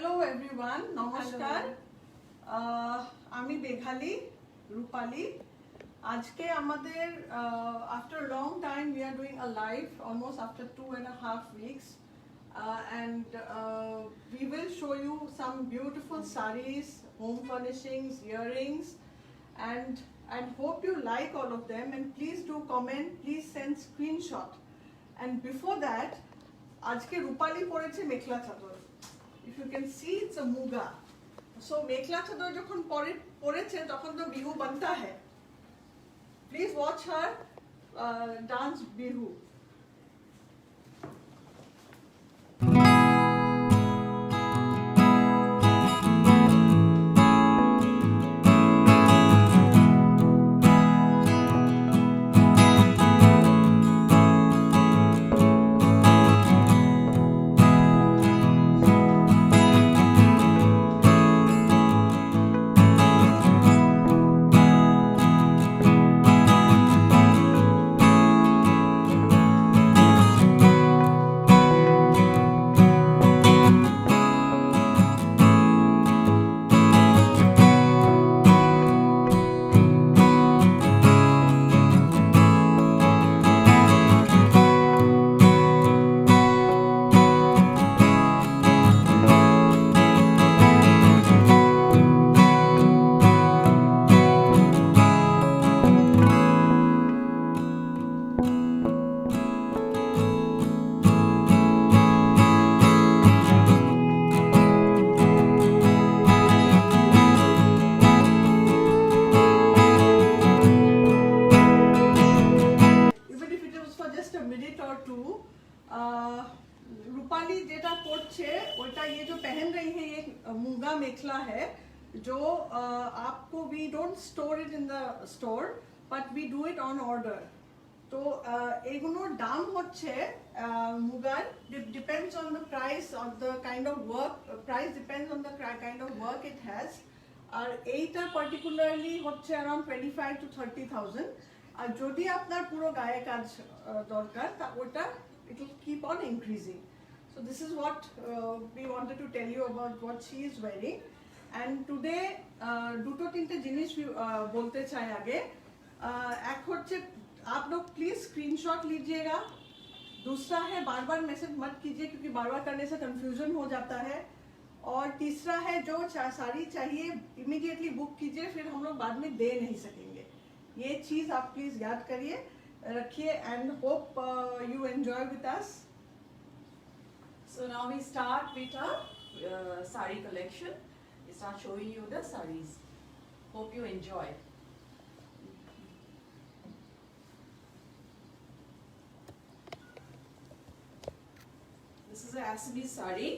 Hello everyone, নমস্কার। আমি বেখালি রূপালী। আজকে আমাদের after a long time we are doing a live almost after 2.5 weeks and we will show you some beautiful sarees, home furnishings, earrings and hope you like all of them and please do comment, please send screenshot. And before that আজকে রূপালী পরেছে মেখলা চাদর। If you can see it's a muga. So मेखला चादर যখন পরেছে তখন তো বিহু बनता है. Please watch her dance bihu. Rupali जेटा पड़ছে ওটা ये जो पहन रही है ये मूंगा मेखला है जो आपको we don't store it in the store but we do it on order तो এগুলোর দাম হচ্ছে মুগার depends on the price of the kind of work price depends on the kind of work it has আর এইটা particularly হচ্ছে around 25 to 30,000 আর যদি আপনার পুরো গায়ে কাজ দরকার তা ওটা it will keep on increasing. So this is what we wanted to tell you about what she is wearing. And today দুটো তিনটে জিনিস बोलते चाहे आगे एक होच्छे आप लोग प्लीज स्क्रीनशॉट लीजिएगा दूसरा है बार बार मैसेज मत कीजिए क्योंकि बार बार करने से कंफ्यूजन हो जाता है और तीसरा है जो साड़ी चाहिए इमीडिएटली बुक कीजिए फिर हम लोग बाद में दे नहीं सकेंगे ये चीज आप प्लीज याद करिए रखिए and hope you enjoy with us. So now we start with our sari collection. We start showing you the saris. Hope you enjoy. This is a Assamese sari.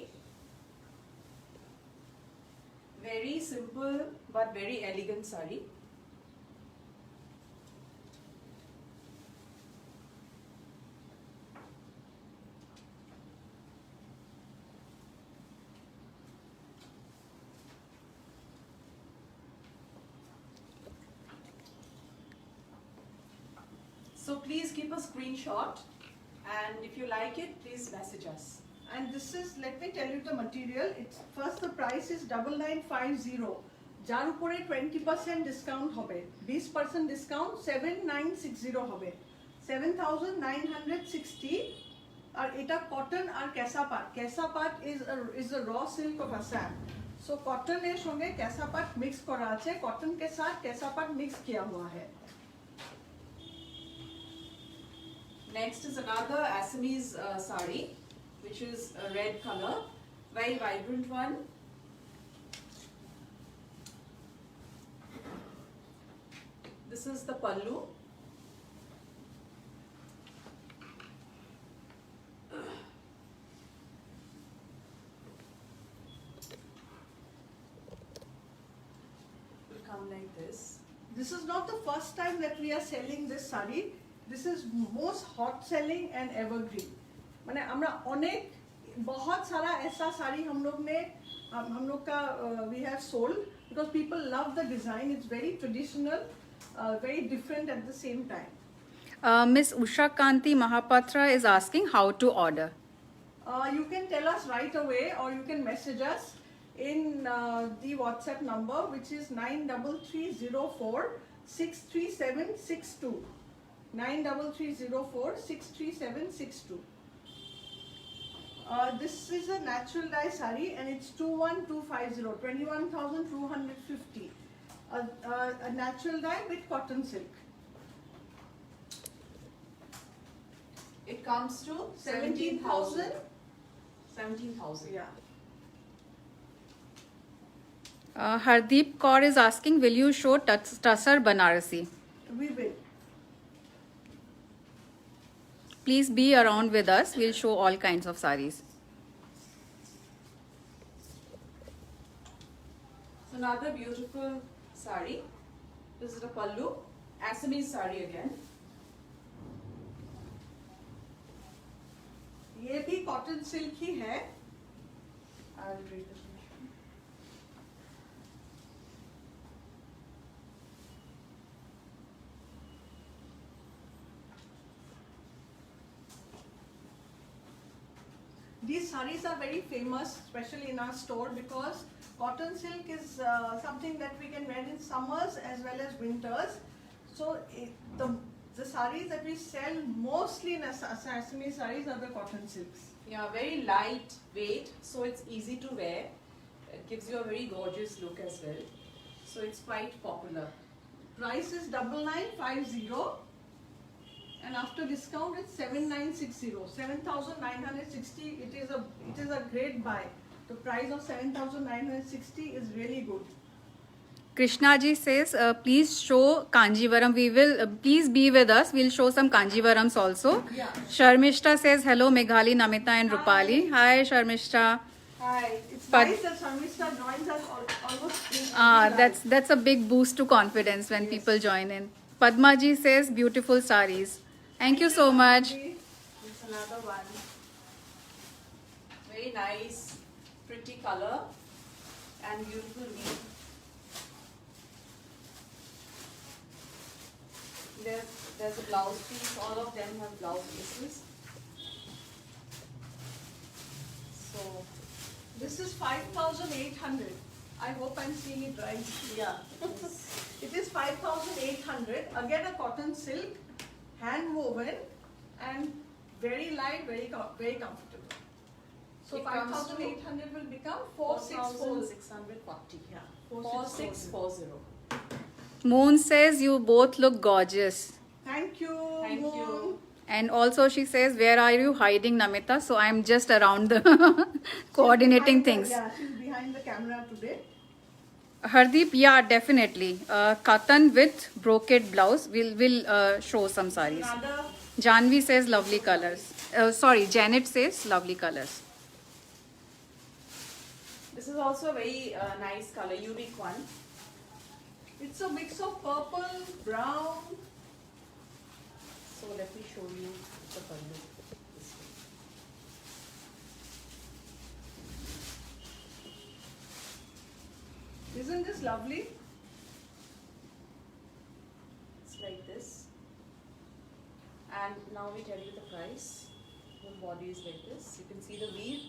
Very simple but very elegant sari. So please keep a screenshot and if you like it, please message us. And this is, let me tell you the material. It's first the price is 9950. যার উপরে 20% discount হবে 20% discount 7960 হবে 7960 আর এটা cotton আর কেসা পাট is a raw silk of Assam. So cotton এর সঙ্গে কেসা পাট मिक्स করা আছে कॉटन के साथ केसा पाट मिक्स किया हुआ है. Next is another Assamese sari, which is a red color, very vibrant one. This is the pallu. Will come like this. This is not the first time that we are selling this sari. This is most hot selling and evergreen. माने हमरा अनेक बहुत सारा ऐसा साड़ी हम लोग का we have sold because people love the design. It's very traditional, very different at the same time. Miss Usha Kanti Mahapatra is asking how to order. You can tell us right away or you can message us in the WhatsApp number, which is 93304 63762. 93304 63762. This is a natural dye sari and it's 21250, 21,250. A natural dye with cotton silk. It comes to 17,000. 17,000. Yeah. Hardeep Kaur is asking, will you show Tussar Banarasi? We will. Please be around with us. We'll show all kinds of saris. So another beautiful sari. This is the pallu. Assamese sari again. ये भी cotton silk ही है. I'll read this one. These saris are very famous, especially in our store, because cotton silk is something that we can wear in summers as well as winters. So the saris that we sell mostly in Assamese saris are the cotton silks. Yeah, very light weight, so it's easy to wear. It gives you a very gorgeous look as well. So it's quite popular. Price is 9950, and after discount it's 7960. 7,960. It is a great buy. The price of 7,960 is really good. Krishna ji says, please show Kanjivaram. We will, please be with us. We'll show some Kanjivarams also. Yeah. Sharmishta says, hello Meghali, Namita and Rupali. Hi Sharmishta. Hi. It's But- nice that Sharmishta joins us almost. That's a big boost to confidence when people join in. Padma ji says, beautiful saris. Thank you so much. It's another one. Very nice, pretty color and beautiful weave. There's a blouse piece. All of them have blouse pieces. So This is 5,800. I hope I'm seeing it right. Yeah. It is 5,800. Again, a cotton silk, hand woven, and very light, very comfortable. So It comes to 5,800 will become 4,640. 4,640. Yeah. 4,640. Moon says, you both look gorgeous. Thank you. Thank Moon. you. And also she says, where are you hiding, Namita? So I'm just around the coordinating Behind things. Yeah, she's behind the camera today. Hardeep, yeah, definitely. Cotton with brocade blouse. We'll show some saris. Another. Janvi says lovely colors. Sorry, Janet says lovely colors. This is also a very nice color, unique one. It's a mix of purple, brown. So let me show you the pallu. This way. Isn't this lovely? It's like this. And now we tell you the price. The body is like this. You can see the weave.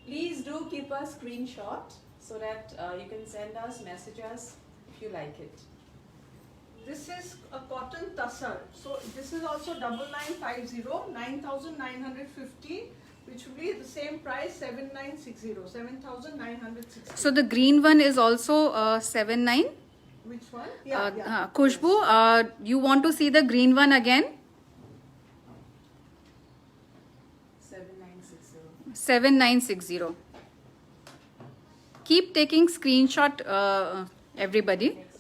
Please do keep a screenshot so that you can send us, message us if you like it. This is a cotton tussar. So this is also 9950, 9,950, which will be the same price, 7,960, 7,960. So the green one is also 79. Which one? Yeah. Khushbu, you want to see the green one again? 7960. 7960. Keep taking screenshot, everybody. Next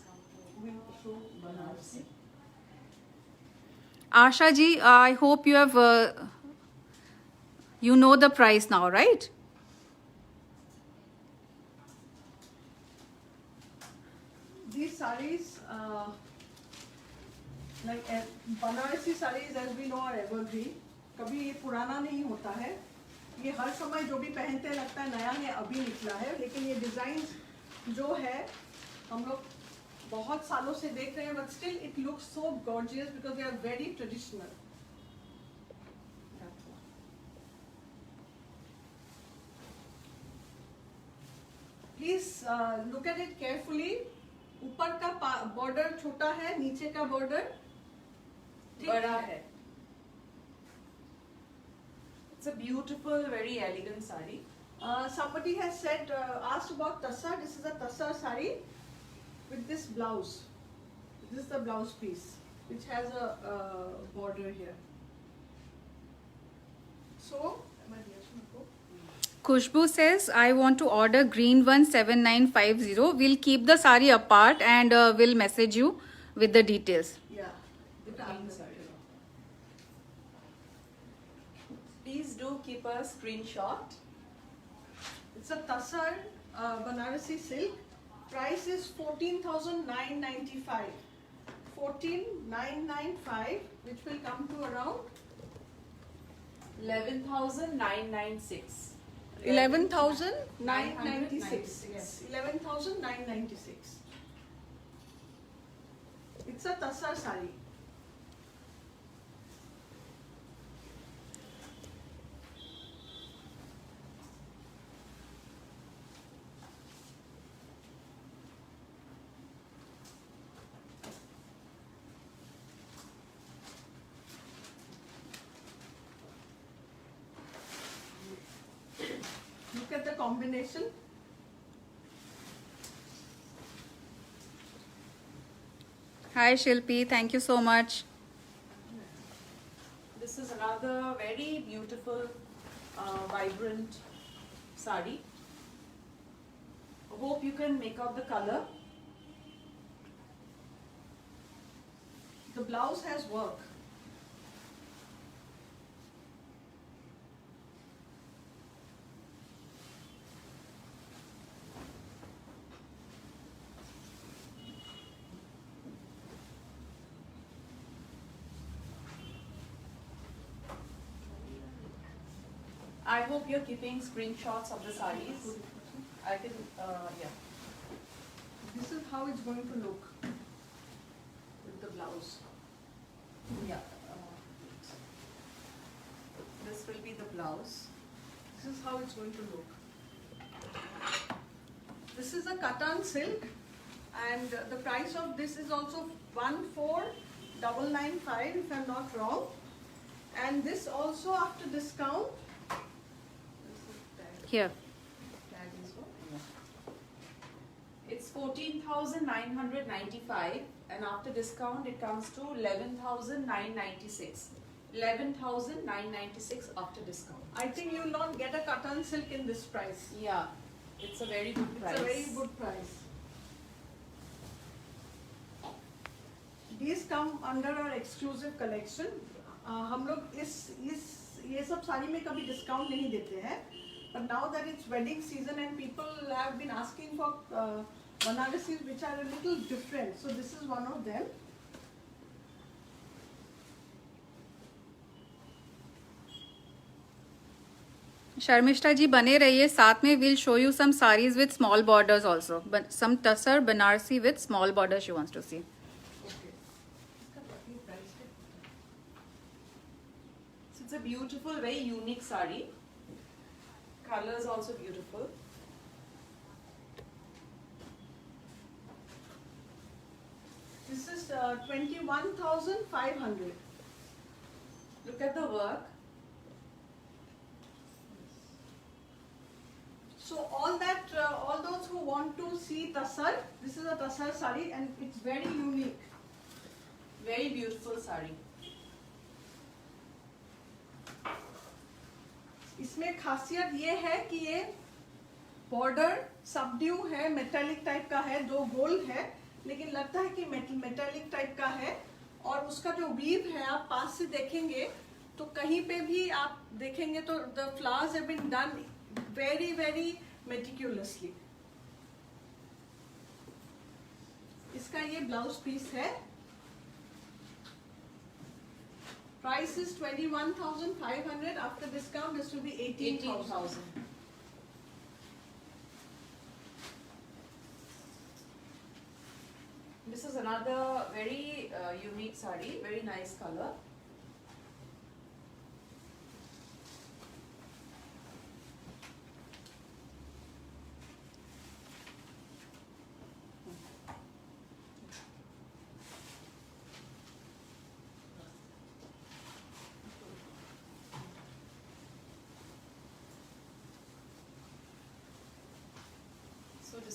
one. We'll show Banarasi. Asha ji, I hope you have, you know the price now, right? These saris, like Banarasi saris, as we know, are evergreen. कभी ये पुराना नहीं होता है. ये हर समय जो भी पहनते हैं लगता है नया है, अभी निकला है. लेकिन ये डिजाइन जो है हम लोग बहुत सालों से देख रहे हैं, but still it looks so gorgeous because they are very traditional. That one. Please look at it carefully. ऊपर का बॉर्डर छोटा है, नीचे का बॉर्डर बड़ा है. It's a beautiful, very elegant sari. Somebody has said, asked about tassar. This is a tassar sari with this blouse. This is the blouse piece, which has a border here. So, Khushbu says, I want to order green one 7950. We'll keep the sari apart and we'll message you with the details. yeah, The green sari. Please do keep a screenshot. it's a tassar Banarasi silk. Price is 14,995. 14,995, which will come to around 11,996. 11,996. Yes, 11,996. It's a tassar sari. Look at the combination. Hi Shilpi, thank you so much. This is another very beautiful, vibrant sari. Hope you can make out the color. The blouse has work. I hope you're keeping screenshots of the saris. I can, yeah, This is how it's going to look with the blouse. yeah. This will be the blouse. This is how it's going to look. This is a Katan silk, and the price of this is also 14,995 if I'm not wrong. And this also after discount. Here. It's 14,995 and after discount it comes to 11,996. 11,996 after discount. I think you will not get a Katan silk in this price. Yeah, it's a very good price. It's a very good price. These come under our exclusive collection. हम लोग ये सब साड़ी में कभी discount नहीं देते हैं. But now that it's wedding season and people have been asking for Banarasis which are a little different, so this is one of them. Sharmishta ji bane rahiye, साथ में we'll show you some saris with small borders also. But some tassar Banarsi with small borders she wants to see. So it's a beautiful, very unique sari. Colors also beautiful. This is 21,500. Look at the work. So all those who want to see tassar, this is a tassar sari and it's very unique. Very beautiful sari. इसमें खासियत ये है कि ये border subdue है, metallic type का है, दो गोल है, लेकिन लगता है कि मेटालिक टाइप का है. और उसका जो वीव है आप पास से देखेंगे तो कहीं पे भी आप देखेंगे तो the flowers have been done very very meticulously. इसका ये ब्लाउज पीस है. Price is 21,500. After discount, this will be 18,000. This is another very unique sari, very nice color.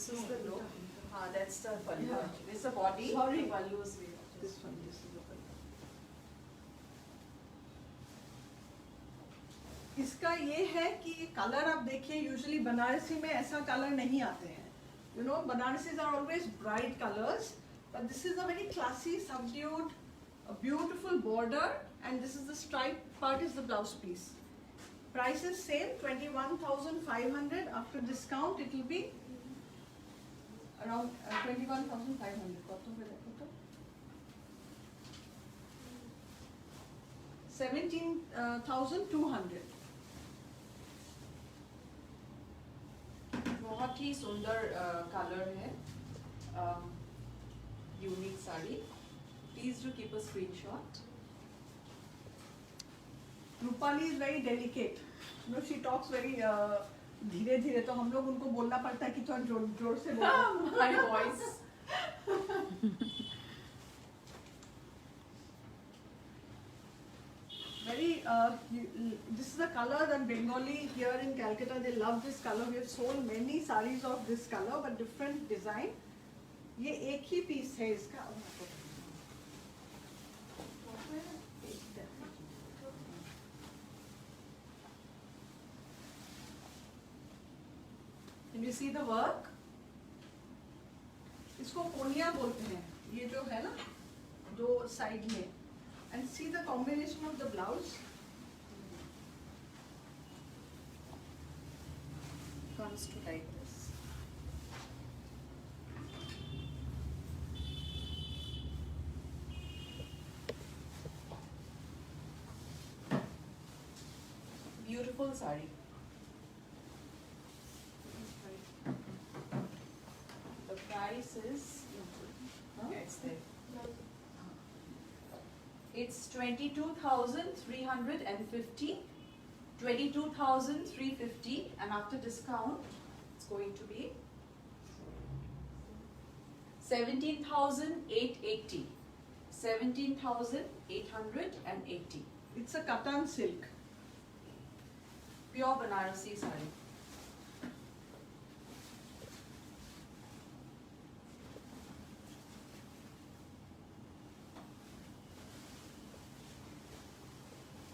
This is the look. That's the pallu. Yeah. This is the body. Sorry. The pallu is This one, this is the pallu. इसका ये है कि colour आप देखिए usually Banarasi में ऐसा colour नहीं आते हैं. You know, Banarasis are always bright colors, but this is a very classy, subdued, a beautiful border, and this is the striped part is the blouse piece. Price is same, 21,500. After discount, it will be around 21,500. কত হয়ে যায়, কত? 17,200. बहुत ही सुंदर colour है. Unique sari. Please do keep a screenshot. Rupali is very delicate. You know, she talks very धीरे धीरे, तो हम लोग उनको बोलना पड़ता है कि थोड़ा जोर जोर से बोलो. My voice. Very, this is the color that Bengali here in Calcutta, they love this color. We have sold many sarees of this color, but different design. ये एक ही पीस है इसका. Can you see the work? इसको कोनिया बोलते हैं. ये जो है ना, दो साइड में. And see the combination of the blouse. Comes to like this. Beautiful sari. The price is, yeah, it's there. It's 22,350, 22,350, and after discount, it's going to be 17,880, 17,880. It's a Katan silk. Pure Banarasi sari.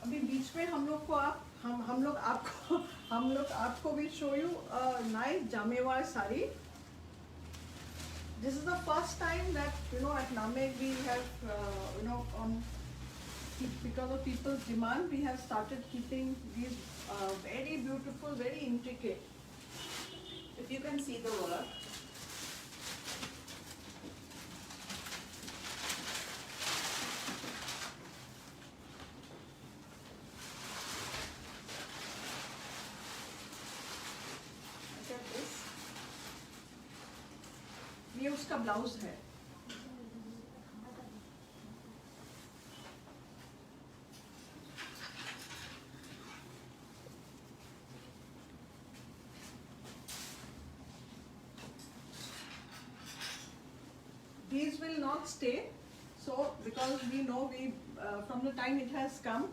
अभी बीच में हम लोग आपको भी show you a nice Jamewar sari. This is the first time that at Namek we have because of people's demand we have started keeping these very beautiful, very intricate. If you can see the work. Look at this. ये उसका blouse है. These will not stay, so because we know from the time it has come,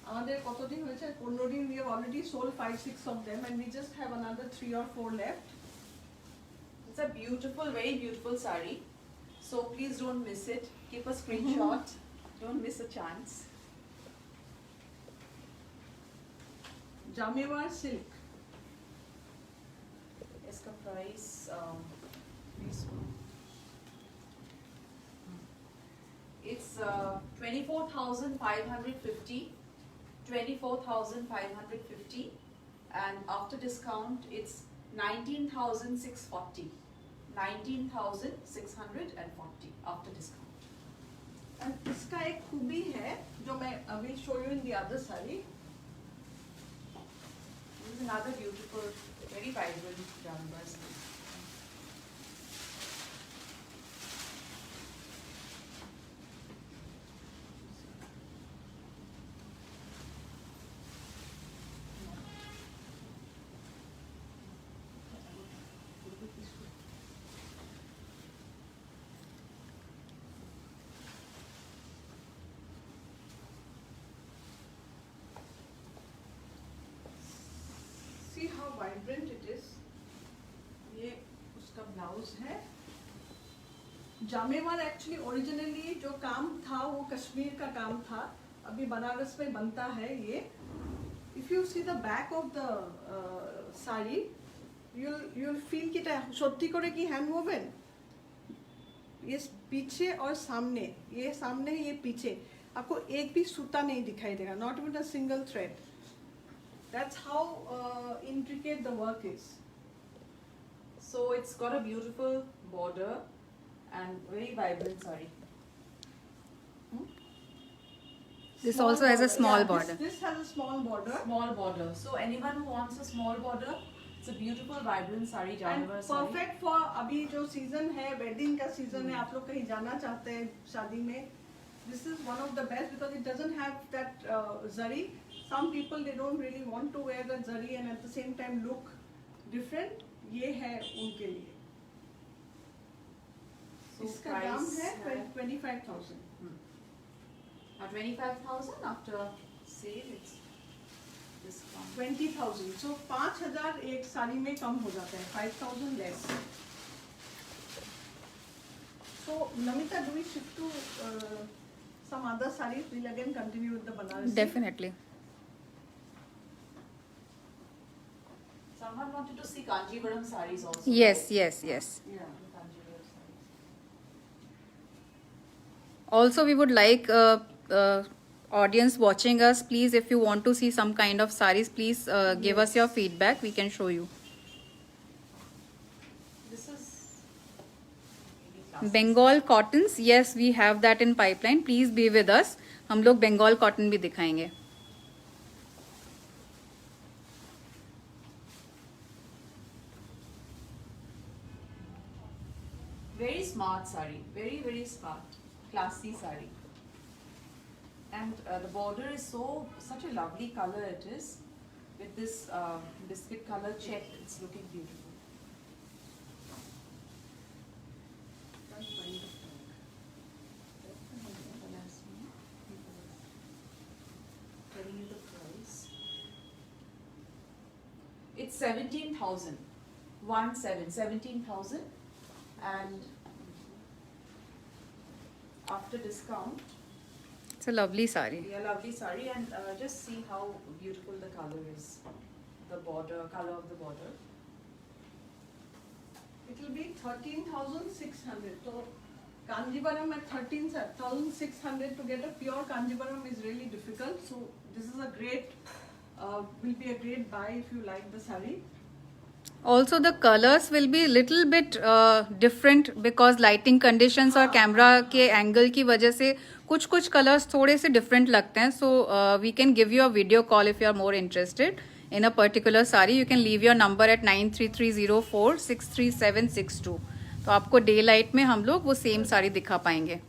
আমাদের কতদিন হয়েছে 15 দিন, we have already sold 5-6 of them and we just have another 3 or 4 left. It's a beautiful, very beautiful sari. So please don't miss it. Keep a screenshot. Don't miss a chance. Jamewar silk. इसका price please. It's 24,550, 24,550, and after discount it's 19,640, 19,640 after discount. And इसका एक खूबी है जो मैं अभी show you in the other sari. This is another beautiful, very vibrant Jamewar sari. See how vibrant it is. ये उसका ब्लाउज है। जामेवार एक्चुअली ओरिजिनली जो काम था वो कश्मीर का काम था, अभी बनारस में बनता है ये। If you see the back of the sari you'll feel कि সত্যি করে কি हैंड वोवन, ये पीछे और सामने, ये सामने ये पीछे, आपको एक भी सूता नहीं दिखाई देगा, not even a single thread. That's how intricate the work is. So it's got a beautiful border and very vibrant saree. This also has a small border. This has a small border. Small border. So anyone who wants a small border, it's a beautiful vibrant saree, And Janevar saree. perfect for अभी जो season है, wedding का season है, आप लोग कहीं जाना चाहते हैं शादी में, this is one of the best because it doesn't have that zari. Some people they don't really want to wear the zari and at the same time look different. ये है उनके लिए। So इसका दाम price है 25,000। 25,000 after sale, it's discount. 20,000, so 5,000 एक साड़ी में कम हो जाता है, 5,000 less. So Namita, do we shift to some other sarees? We'll again continue with the Banarasi. Definitely. Someone wanted to see Kanjivaram sarees also. Yes, right? yes, yes. Yeah. Kanjivaram sarees. Also, we would like audience watching us, please, if you want to see some kind of sarees, please give us your feedback. We can show you. This is really classic. Bengal cottons, yes, we have that in pipeline. Please be with us. हम लोग Bengal cotton भी दिखाएंगे. Very smart saree, very very smart, classy saree. And the border is such a lovely color it is, with this biscuit color check. It's looking beautiful. Telling you the price. It's 17,000. 17,000, and after discount, It's a lovely saree. yeah, lovely saree, and just see how beautiful the color is, the border, color of the border. It will be 13,600. So Kanjivaram at 13,600 to get a pure Kanjivaram is really difficult. So this is a great, will be a great buy if you like the saree. Also, the colors will be little bit different because lighting conditions और camera के angle की वजह से कुछ कुछ colours थोड़े से different लगते हैं. So we can give you a video call if you are more interested in a particular sari. You can leave your number at 9330463762. तो आपको डे लाइट में हम लोग वो सेम साड़ी दिखा पाएंगे.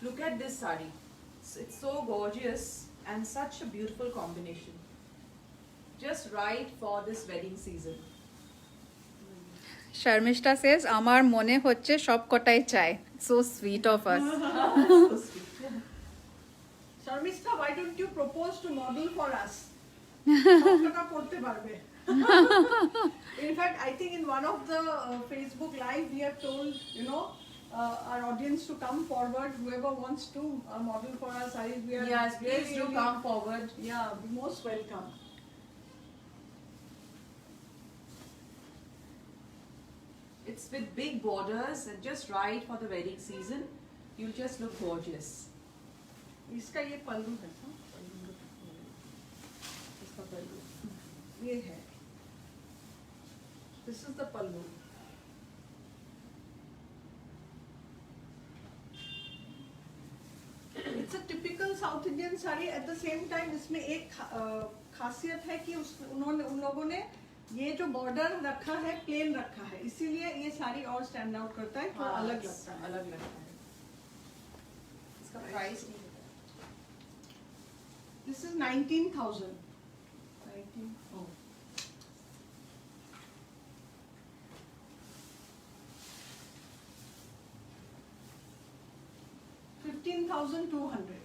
Look at this saree. It's so gorgeous and such a beautiful combination. Just right for this wedding season. Sharmistha সেজ আমার মনে হচ্ছে সব কটাই চাই. So sweet of us. So sweet. Sharmishta, why don't you propose to model for us? সবকটা পড়তে পারবে। In fact, I think in one of the Facebook live we have told, you know, our audience to come forward. Whoever wants to model for our sarees, we are Yes, please do really- come forward. Yeah, be most welcome. It's with big borders and just right for the wedding season. You'll just look gorgeous. इसका ये पल्लू है, हाँ? इसका पल्लू ये है. This is the pallu. It's a typical South Indian saree. At the same time, इसमें एक खासियत है कि उन लोगों ने ये जो बॉर्डर रखा है प्लेन रखा है, इसीलिए ये साड़ी और स्टैंड आउट करता है, थोड़ा अलग लगता है. अलग लगता है. इसका प्राइस नहीं है. This is 19,000. 19. Oh. 15,200.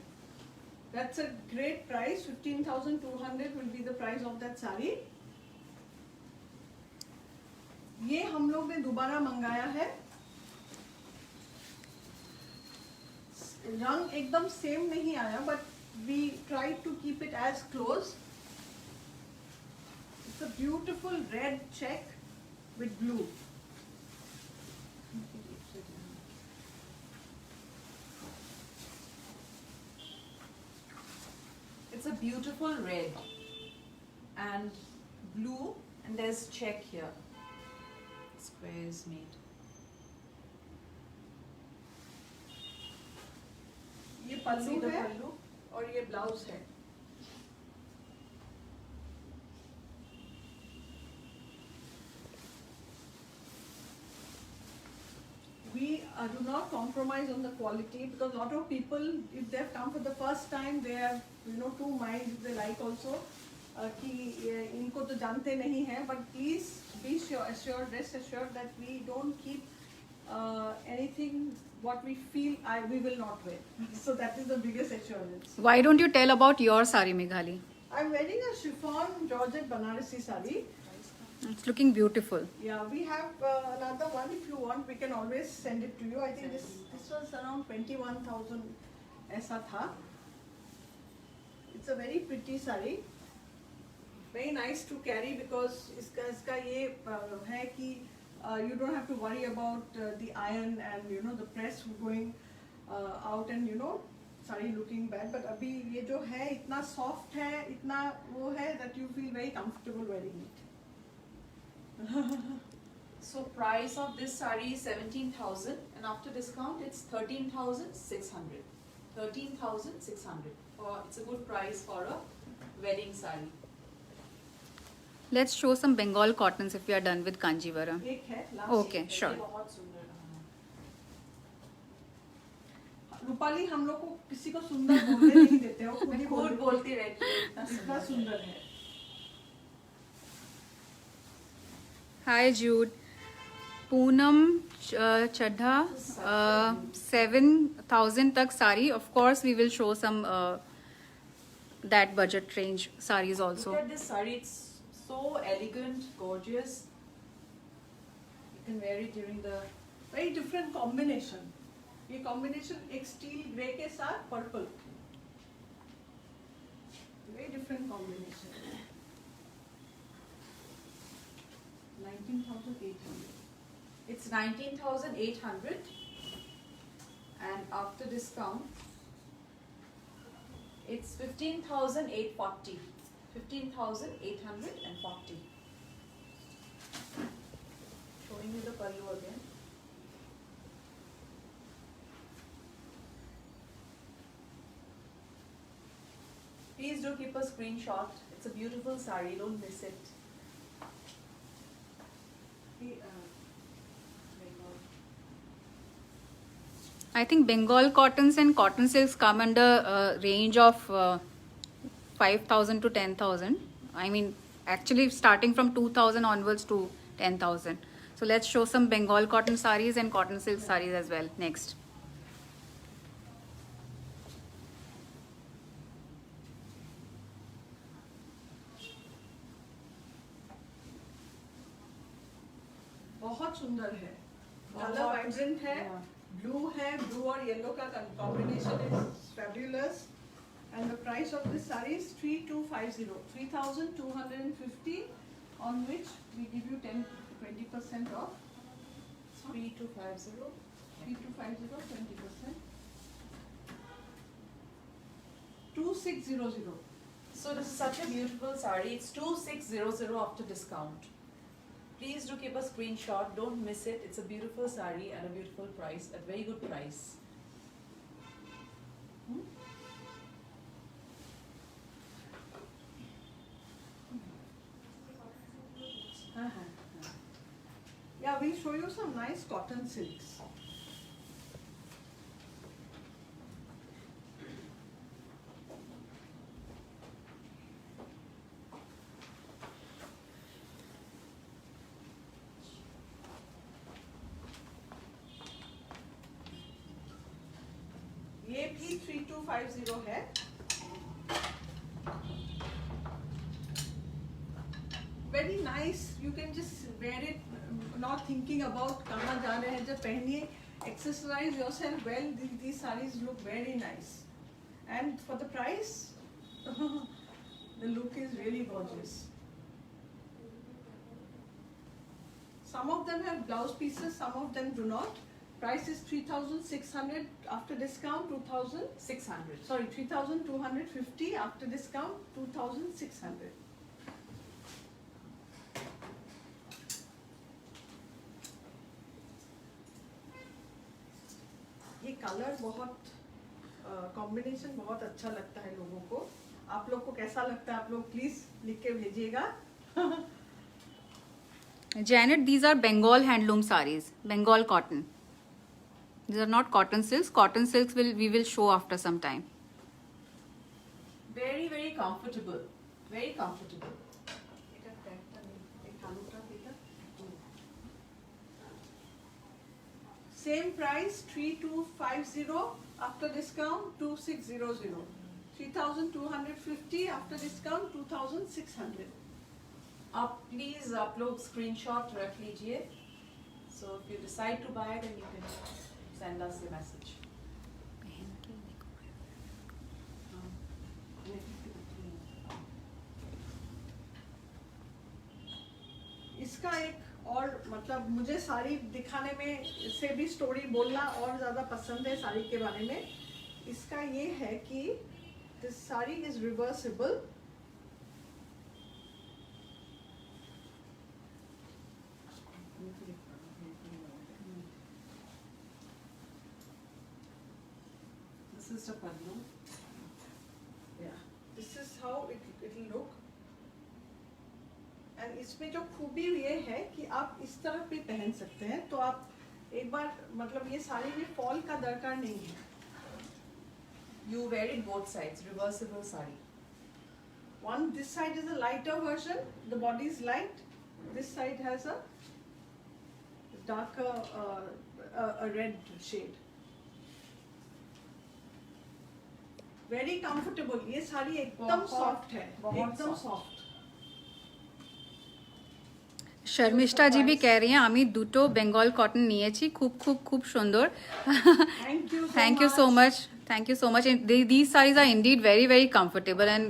That's a great price. 15,200 will be the price of that sari. ये हम लोग ने दोबारा मंगाया है. रंग एकदम सेम नहीं आया, but we tried to keep it as close. It's a beautiful red check with blue. It's a beautiful red and blue, and there's check here. Squares made. ये पल्लू See the है pallu? और ये blouse है. We do not compromise on the quality, because a lot of people, if they have come for the first time, they have two minds. They like also कि इनको तो जानते नहीं हैं, but please be assured, rest assured that we don't keep anything what we feel we will not wear. So that is the biggest assurance. Why don't you tell about your sari, Meghali? I'm wearing a chiffon Georgette Banarasi sari. It's looking beautiful. Yeah, we have another one. If you want, we can always send it to you. I think this was around 21,000 ऐसा था. It's a very pretty sari. Very nice to carry, because इसका ये है कि you don't have to worry about the iron and the press going out and sari looking bad. But अभी ये जो है इतना soft है, इतना वो है that you feel very comfortable wearing it. So price of this sari is 17,000, and after discount it's 13,600. 13,600. It's a good price for a wedding sari. Let's show some Bengal cottons if we are done with Kanjivaram. एक है last. Okay, sure. ये बहुत सुंदर है। रूपाली हम लोग को किसी को सुंदर बोलने नहीं देते हो, खुद ही खुद बोलती रहती है, इतना सुंदर है. Hi Jude. Poonam Chadha, 7,000 tak sari. Of course, we will show some that budget range saris also. Look at this sari, it's so elegant, gorgeous. You can wear it during the Very different combination. ये combination एक steel grey के साथ purple. Very different combination. 19,800. It's 19,800, and after discount it's 15,840. 15,840. Showing you the pallu again. Please do keep a screenshot. It's a beautiful sari, don't miss it. I think Bengal cottons and cotton silks come under a range of 5,000 to 10,000. I mean, actually starting from 2,000 onwards to 10,000. So let's show some Bengal cotton saris and cotton silk saris as well next. बहुत सुंदर है. Color vibrant है. Blue है, blue और yellow का combination is fabulous, and the price of this saree is 3,250, 3,250, on which we give you 20% off. 3250. 3,250, 20%. 2,600. So this is such a beautiful sari. It's 2,600 after discount. Please do keep a screenshot. Don't miss it. It's a beautiful sari at a beautiful price, at very good price. Yeah, we'll show you some nice cotton silks. ये भी 3,250 है. very nice. You can just wear it, not thinking about कहाँ जा रहे हैं. जब पहनिए, accessorize yourself well. These sarees look very nice, and for the price, the look is really gorgeous. Some of them have blouse pieces, some of them do not. Price is 3,600 after discount. 600. Sorry, 3,250 after discount. 2,600. ये colour बहुत combination बहुत अच्छा लगता है लोगों को. आप लोग को कैसा लगता है? आप लोग प्लीज लिख के भेजिएगा. Janet, these are Bengal handloom sarees, Bengal cotton. These are not cotton silks. Cotton silks we will show after some time. Very, very comfortable. Very comfortable. Same price 3,250 after discount 2,600. 3,250 after discount 2,600. आप please आप लोग screenshot रख लीजिए. So if you decide to buy, then you can send us the message. इसका एक और मतलब मुझे साड़ी दिखाने में से भी स्टोरी बोलना और ज़्यादा पसंद है साड़ी के बारे में. इसका ये है कि this sari is reversible. This is the pallu. Yeah, this is how it will look. And इसमें जो खूबी ये है कि आप इस तरफ भी पहन सकते हैं. तो आप एक बार मतलब ये साड़ी में फॉल का दरकार नहीं है. You wear it both sides. Reversible sari. One, this side is a lighter version. The body is light. This side has a darker, a red shade. Very comfortable. ये साड़ी एकदम सॉफ्ट है. एकदम सॉफ्ट. শর্মিষ্ঠা জি বি कह रही हैं আমি দুটো Bengal cotton নিয়েছি খুব খুব খুব সুন্দর. Thank you so Thank you so much. Thank you so much. And these sarees are indeed very, very comfortable, and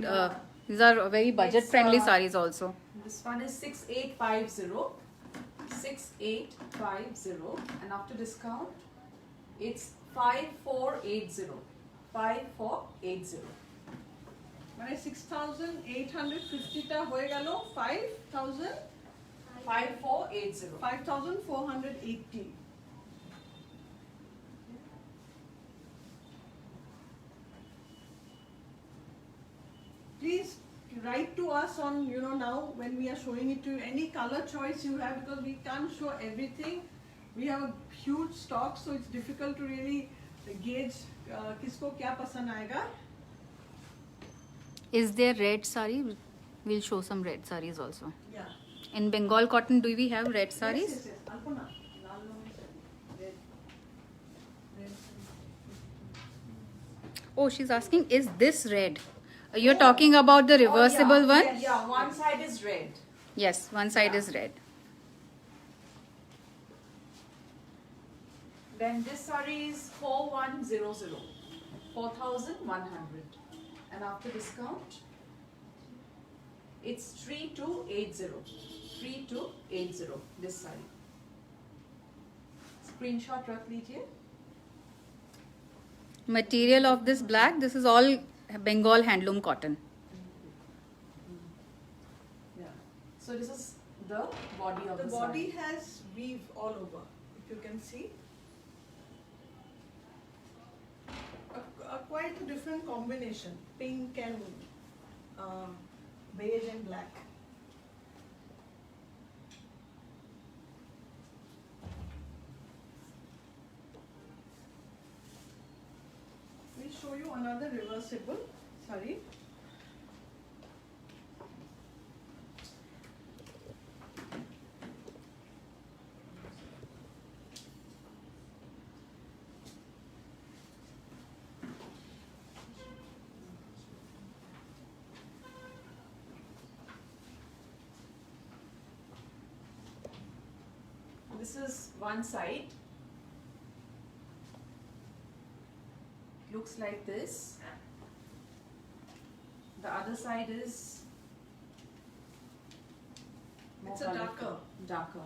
these are very budget-friendly sarees also. This one is 6850. 6850, and after discount, it's 5480. 5480. মানে 6,850 টা হয়ে গেল 5,000 5480. 5,480. Please write to us on, now when we are showing it to you, any color choice you have, because we can't show everything. We have a huge stock, so it's difficult to really gauge किसको क्या पसंद आएगा. Is there red saree? We'll show some red sarees also. Yeah. In Bengal cotton, do we have red sarees? Yes, yes. Alpana, लाल रंग saree. Red. Oh, she's asking, is this red? You're talking about the reversible Oh, yeah. one? Yes. Yeah, one side is red. Yes, one side Yeah. is red. Then this saree is 4100. 4,100. And after discount, it's 3280. 3280 this saree. Screenshot रख लीजिए. Material of this black, this is all Bengal handloom cotton. Yeah. So this is the body of The the body saree. has weave all over, if you can see. A quite a different combination, pink and beige and black. We'll show you another reversible saree. this is one side. Looks like this. The other side is more It's a colourful. Darker.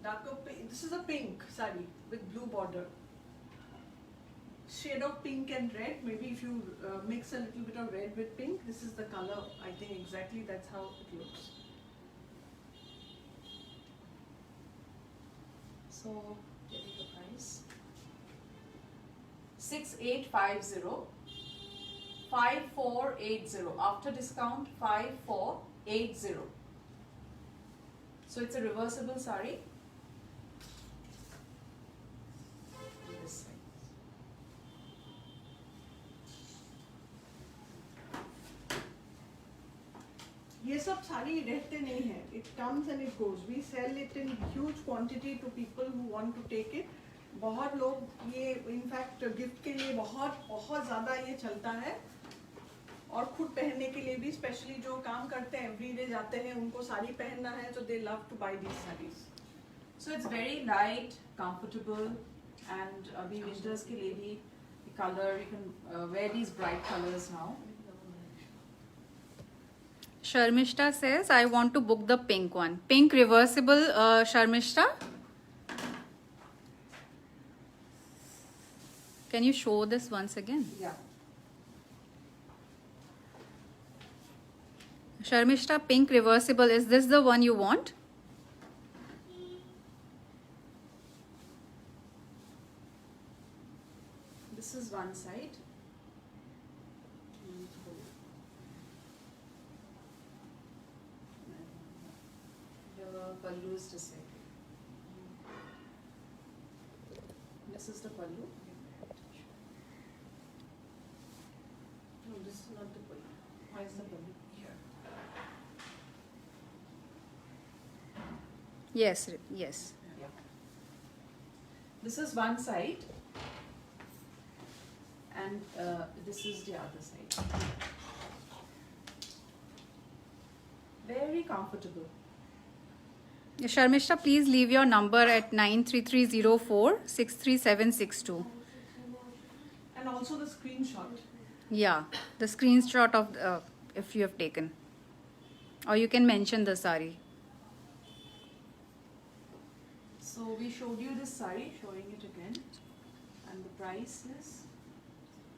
Darker pink. This is a pink sari with blue border. Shade of pink and red. Maybe if you mix a little bit of red with pink, this is the color. I think exactly that's how it looks. So, get you the price. 6850. 5480. After discount, 5480. So it's a reversible sari. This side. ये सब सारी रहते नहीं है. It comes and it goes. We sell it in huge quantity to people who want to take it. बहुत लोग ये in fact gift के लिए बहुत बहुत ज़्यादा ये चलता है और खुद पहनने के लिए भी, स्पेशली जो काम करते हैं एवरीडे जाते हैं उनको साड़ी पहनना है तो they love to buy these saris. So it's very light, comfortable, and abhi winters ke liye bhi the color you can wear these bright colors now. Sharmishta says, I want to book the pink one. Pink reversible, Sharmishta. Can you show this once again? Yeah. Sharmishta, pink reversible. Is this the one you want? This is one side. Your pallu is this side. This is the pallu. No, this is not the point. Why is the pallu? Yes, yes. Yeah. This is one side, and this is the other side. Very comfortable. Sharmishta, please leave your number at 93304-63762. And also the screenshot. Yeah, the screenshot of if you have taken. Or you can mention the sari. So we showed you this sari, showing it again, and the price is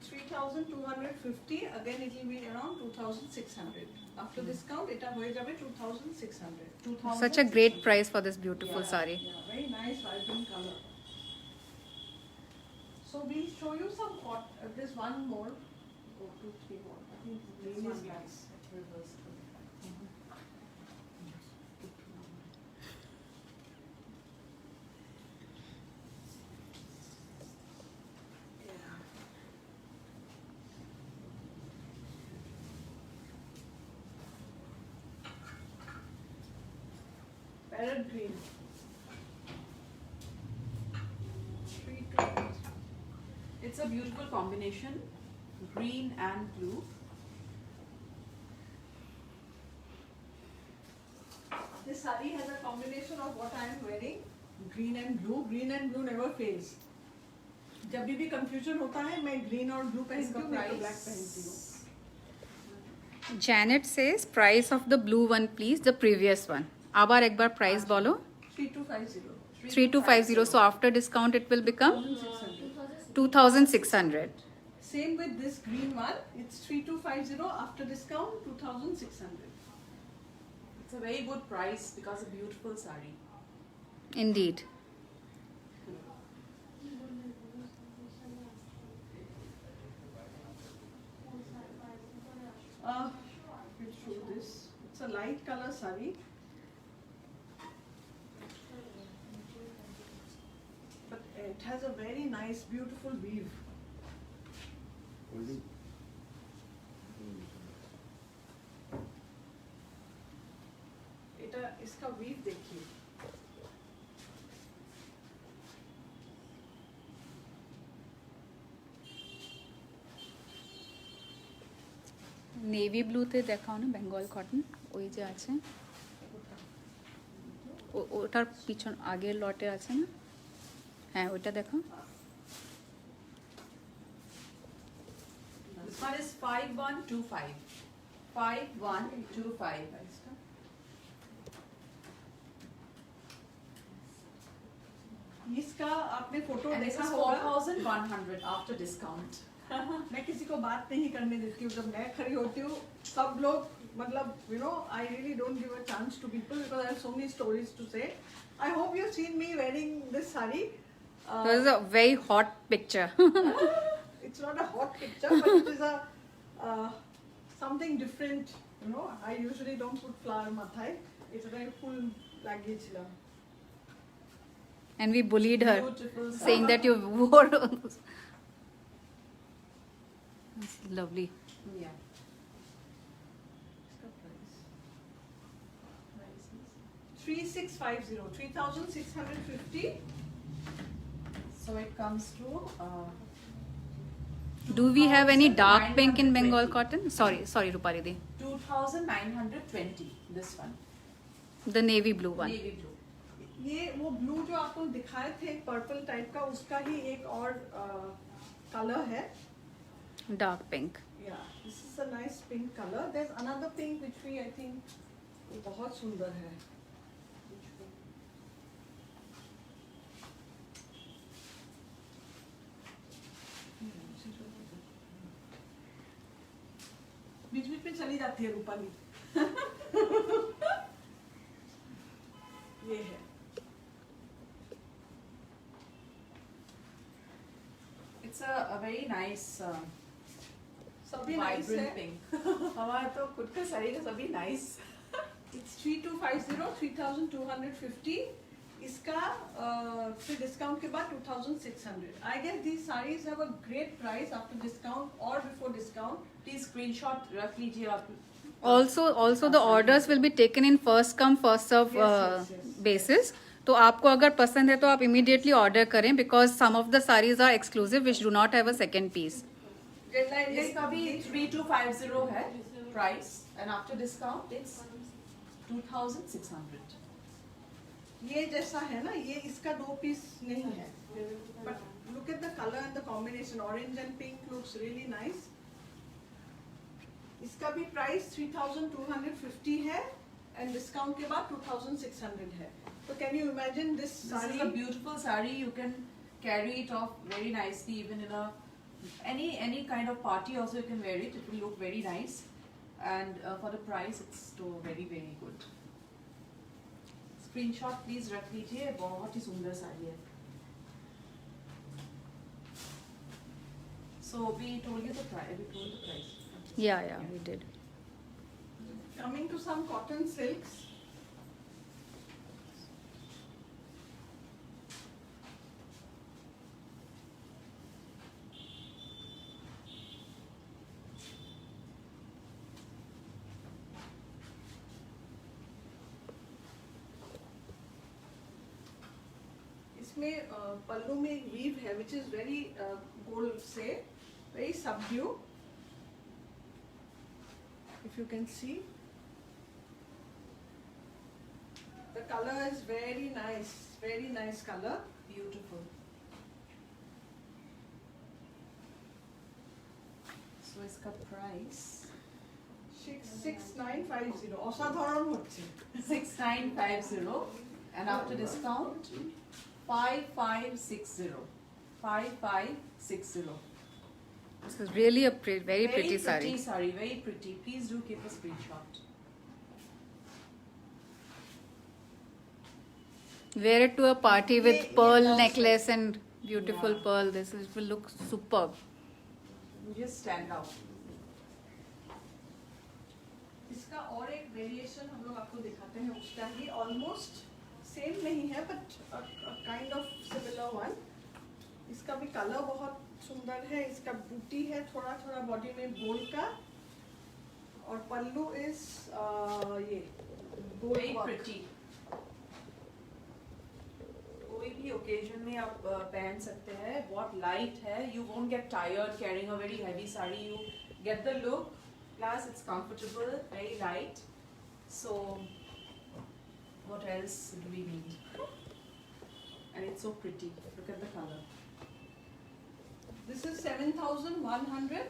3,250. Again it will be around 2,600. After discount it will be 2,600. Such a great price for this beautiful sari. Yeah, very nice vibrant color. So we show you some there's one more. Oh, 2, 3 more. I think This this one is we nice. reversed. Parrot green. 3, 2. It's a beautiful combination, green and blue. This sari has a combination of what I am wearing, green and blue. Green and blue never fails. जब भी confusion होता है मैं green और blue पहनती हूँ, मैं तो black पहनती हूँ. Janet says, price of the blue one please, the previous one. आबार एक बार price बोलो. 3250. 3250. So after discount it will become 2600. 2600. Same with this green one. It's 3250. After discount 2600. It's a very good price because a beautiful sari. Indeed. We'll show this. It's a light color sari. But it has a very nice, beautiful weave. इसका weave देखिए. Navy ব্লুতে দেখাও না Bengal cotton ওই যে আছে ওটার পিছন আগের লটে আছে না, হ্যাঁ ওইটা দেখো। This one is 5125. 5125. इसका आपने फोटो And this देखा is होगा। 4100 after discount. मैं किसी को बात नहीं करने देती हूँ, जब मैं खड़ी होती हूँ सब लोग मतलब you know I really don't give a chance to people because I have so many stories to say. I hope you've seen me wearing this sari. This is a very hot picture. It's not a hot picture, but it is a something different. You know, I usually don't put flower mathai. It's a very full luggage. And we bullied her, Beautiful. saying that you wore. It's lovely. Yeah. 3650, 3650. So it comes to Do we have any dark pink in 2920. Bengal cotton? Sorry, Rupali di. 2920. This one. The navy blue one. Navy blue. ये वो blue जो आपको दिखाए थे purple type का, उसका ही एक और कलर है। Dark pink. Yeah, this is a nice pink color. There's another pink which we I think बहुत सुंदर है। बीच बीच में चली जाती है रूपाली। ये है। It's a very nice सभी नाइस vibrant है। pink. हमारा तो खुद का साड़ी का सभी nice. It's 3250, 3250. इसका फिर डिस्काउंट के बाद 2600. I guess these sarees have a great price after discount or before discount. Please screenshot रख लीजिए आप. Also the orders will be taken in first come first serve Yes. basis. तो आपको अगर पसंद है तो आप immediately order करें because some of the sarees are exclusive which do not have a second piece. Deadline इसका भी 3250 है price and after discount it's 2600. ये जैसा है ना, ये इसका 2 पीस नहीं है। But look at the color and the combination. Orange and pink looks really nice. इसका भी प्राइस 3250 है and discount के बाद 2600 है। So can you imagine this This saree? is a beautiful saree. You can carry it off very nicely even in a any kind of party also you can wear it. It will look very nice and for the price it's so very good. Screenshot please रख लीजिए, बहुत ही सुंदर साड़ी है. So we told you the price. We told the price. Yeah, we did. Coming to some cotton silks. इसमें पल्लू में एक weave है which is very gold से very subdued. If you can see, the color is very nice color. Beautiful. So इसका price 6950 অসাধারণ হচ্ছে। 6950 and after discount 5560. 5560. This is really a very pretty saree. Very pretty. Please do keep a screenshot. Wear it to a party with ये pearl blouse necklace and beautiful Yeah. pearl. This will look superb. You just stand out. इसका और एक variation हम लोग आपको दिखाते हैं, उसका ही ऑलमोस्ट सेम नहीं है but kind of similar one. इसका भी कलर बहुत सुंदर है। इसका बूटी है थोड़ा थोड़ा बॉडी में गोल्ड का और पल्लू इज ये Very गोल्ड pretty. कोई भी occasion में आप पहन सकते हैं. बहुत light है. You won't get tired carrying a very heavy saree. You get the look. Plus it's comfortable, very light. So What else do we need? And it's so pretty. Look at the color. This is 7,100.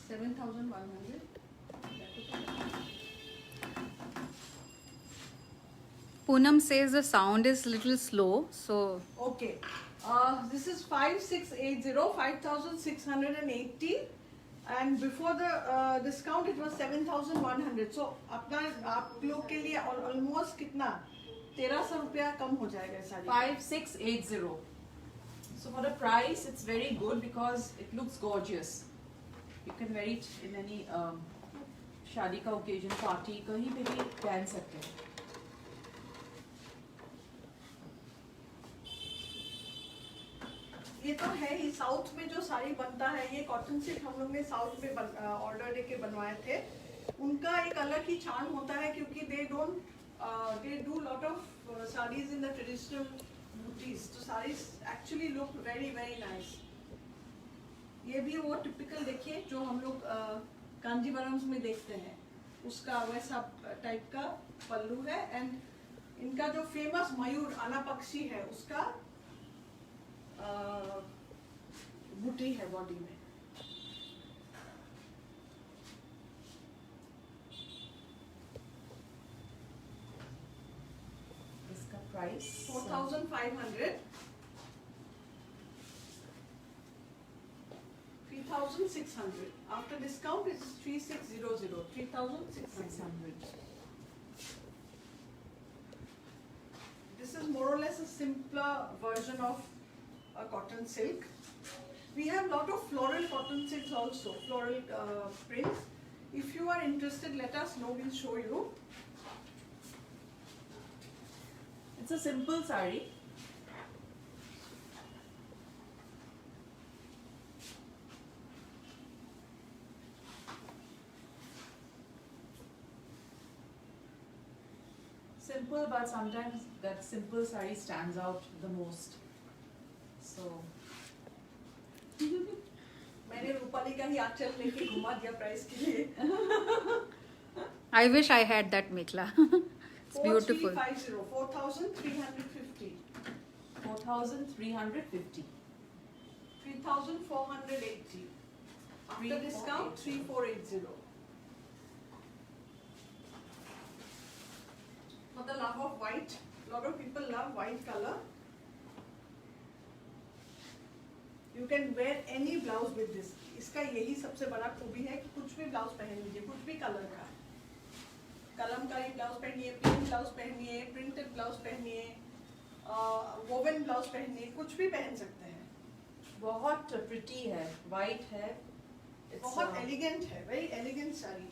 7,100. Poonam says the sound is little slow, so Okay. This is 5680, 5,680, and before the discount it was 7,100. So अपना आप लोग के लिए almost कितना 1,300 रुपया कम हो जाएगा sari. 5680. So for the price, it's very good because it looks gorgeous. You can wear it in any शादी का occasion, party, कहीं पे भी पहन सकते हैं. ये तो है ही साउथ में जो साड़ी बनता है, ये कॉटन सिल्क हम लोग ने साउथ में ऑर्डर देके बनवाए थे. उनका एक अलग ही चार्म होता है क्योंकि they do lot of sarees in the traditional booties. तो sarees actually look very very nice. ये भी वो टिपिकल देखिए जो हम लोग कांजीवरम में देखते हैं, उसका वैसा टाइप का पल्लू है. एंड इनका जो फेमस मयूर आना पक्षी है उसका बूटी है बॉडी में. इसका price 4,500. 3,600. After discount it's 3,600. 3,600. 600. This is more or less a simpler version of a cotton silk. We have lot of floral cotton silks also, floral prints. If you are interested, let us know. We'll show you. It's a simple saree. Simple, but sometimes that simple saree stands out the most. So मैंने रूपाली का ही आंचल लेके घुमा दिया price के लिए. I wish I had that mekhla. It's beautiful. 4,350. 4,350. 4,350. 3,480. After discount, 3,480. For the love of white, lot of people love white color. You can wear any blouse with this. इसका यही सबसे बड़ा खूबी है कि कुछ भी ब्लाउज पहन लीजिए, कुछ भी कलर का. कलमकारी ब्लाउज पहनिए, प्लेन ब्लाउज पहनिए, प्रिंटेड ब्लाउज पहनिए, वोवन ब्लाउज पहनिए, कुछ भी पहन सकते हैं. बहुत pretty है, white है. It's, बहुत एलिगेंट है, very elegant sari.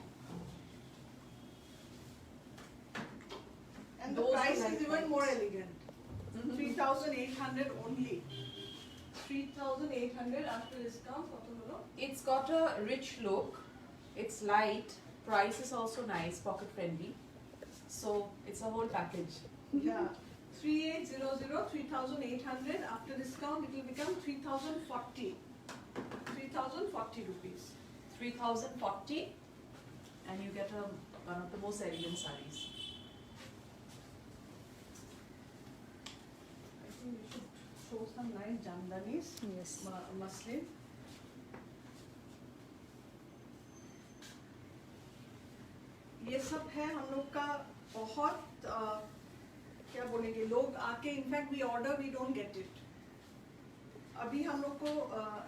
And the Those price who like is even white. more elegant. 3,800 only. 3,800 after discount. কত হলো? It's got a rich look. It's light. Price is also nice, pocket friendly. So it's a whole package. Yeah. 3,800, 3,800. After discount, it will become 3,040. 3,040 rupees. 3,040, and you get one of the most elegant sarees. I think we should show some nice jamdanis. Yes. Muslin. ये सब है हम लोग का बहुत क्या बोलेंगे, लोग आके in fact we order, we don't get it. अभी हम लोग को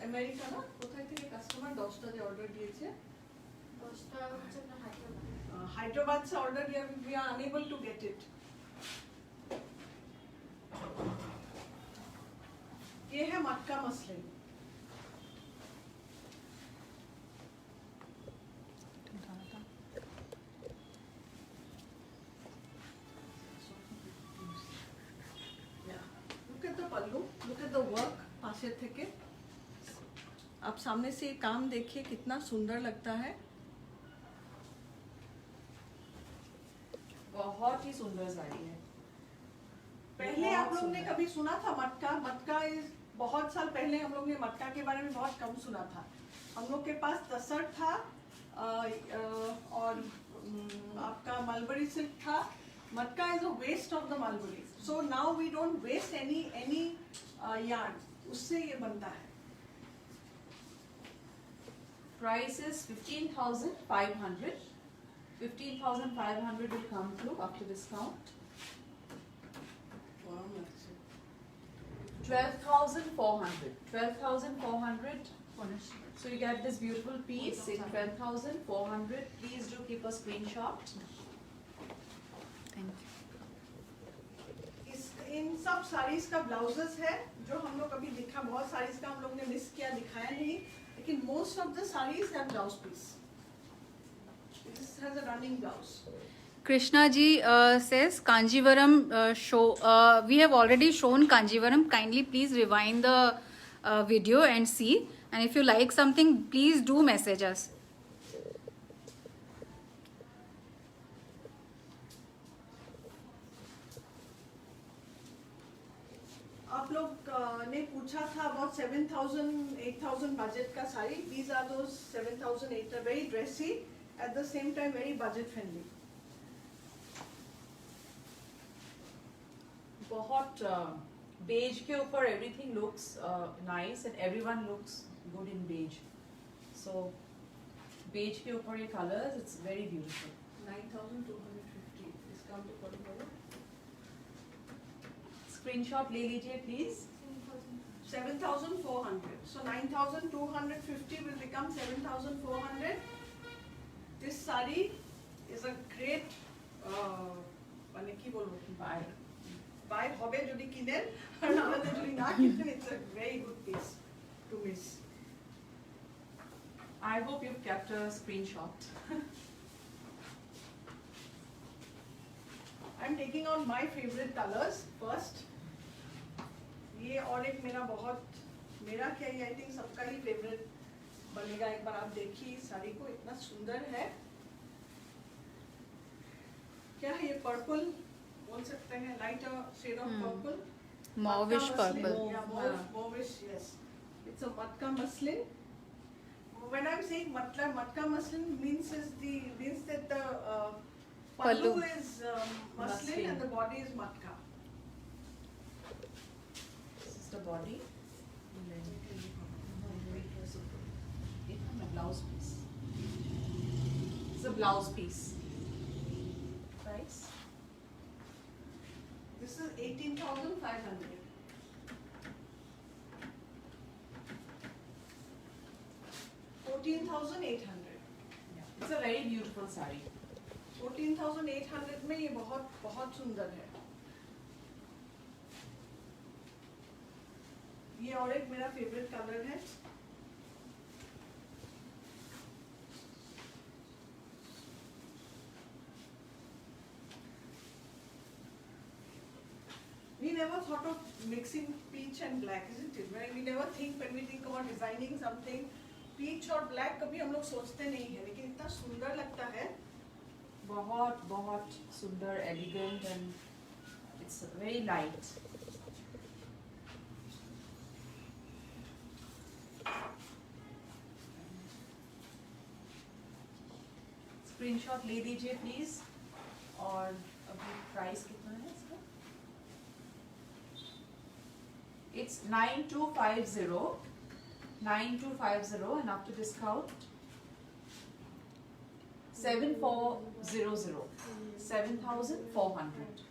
अमेरिका ना কোথায় থেকে কাস্টমার 10টা যে অর্ডার দিয়েছে, 10টা হচ্ছে না হায়দ্রাবাদ। হায়দ্রাবাদ से ऑर्डर दिया, we are unable to get it. ये है matka muslin. Look at the pallu, look at the work पासे থেকে. आप सामने से ये काम देखिए कितना सुंदर लगता है. बहुत ही सुंदर साड़ी है. पहले आप लोग ने कभी सुना था मटका? मटका इज बहुत साल पहले हम लोग ने मटका के बारे में बहुत कम सुना था. हम लोग के पास तसर था और आपका मलबरी सिल्क था, Matka is a waste of the Malgudi. So now we don't waste any yarn. उससे ये बनता है. Price is 15,500. 15,500 will come through after discount. 12,400. 12,400. So you get this beautiful piece in 12,400. Please do keep a screenshot. Thank you. इन सब साड़ीज का blouses है जो हम लोग अभी दिखा. बहुत साड़ीज का हम लोग ने मिस किया, दिखाया नहीं, लेकिन most of the saris have blouse piece. This has a running blouse. Krishna ji says Kanjivaram show. We have already shown Kanjivaram. Kindly please rewind the video and see. And if you like something, please do message us. आप लोग ने पूछा था about 7,000 8,000 budget का sari. These are those 7,000 8,000 very dressy, at the same time very budget friendly. बहुत beige के ऊपर everything looks nice and everyone looks good in beige. So beige के ऊपर ये colors, it's very beautiful. 9,250 discount to 44. Screenshot ले लीजिए please. 7,400. So 9,250 will become 7,400. This sari is a great মানে কি বলবো, Bye. buy হবে যদি কিনেন, আর নাহলে যদি না কিনেন, it's a very good piece to miss. I hope you've kept a screenshot. I'm taking on my favorite colors first. ये और एक मेरा क्या ही, आई थिंक सबका ही फेवरेट बनेगा. एक बार आप देखिए इस साड़ी को, इतना सुंदर है. क्या है ये, पर्पल बोल सकते हैं, light shade of purple, Mauvish purple. Mauvish, yes. It's a matka muslin. When I'm saying matka muslin means that the pallu Pallu. is muslin and the body is matka. This is the body. Blouse piece. It's a blouse piece. Price? This is 18,500. $14,800. It's a very beautiful saree. 14,800 में ये बहुत सुंदर है. ये और एक मेरा favourite colour है. We never thought of mixing peach and black, isn't it? Right? We never think when we think about designing something, peach और black कभी हम लोग सोचते नहीं है, लेकिन इतना सुंदर लगता है. बहुत सुंदर, elegant and it's very light. Screenshot ले दीजिए please. और अभी price कितना है इसका? It's 9250. 9250 and after discount 7400. 7,400.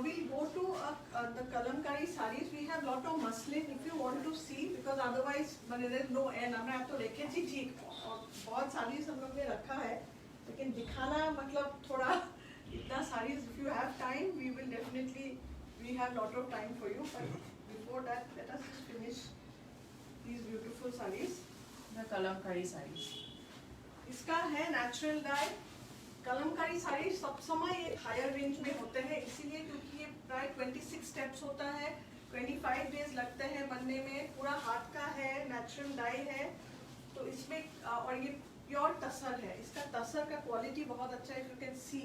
We'll go to the kalamkari sarees. We have lot of muslin if you want to see, because otherwise there is no end. हमने आप तो देखे जी ठीक, और बहुत sarees हम लोग ने रखा है, लेकिन दिखाना मतलब थोड़ा इतना sarees. If you have time, we have lot of time for you. But before that, let us just finish these beautiful sarees. The kalamkari sarees. इसका है natural dye. कलमकारी साड़ी सब समय एक हायर रेंज में होते हैं, इसीलिए क्योंकि ये प्राय 26 स्टेप्स होता है, 25 डेज लगते हैं बनने में, पूरा हाथ का है, नेचुरल डाई है, तो इसमें और ये प्योर तसर है. इसका तसर का क्वालिटी बहुत अच्छा है. You can see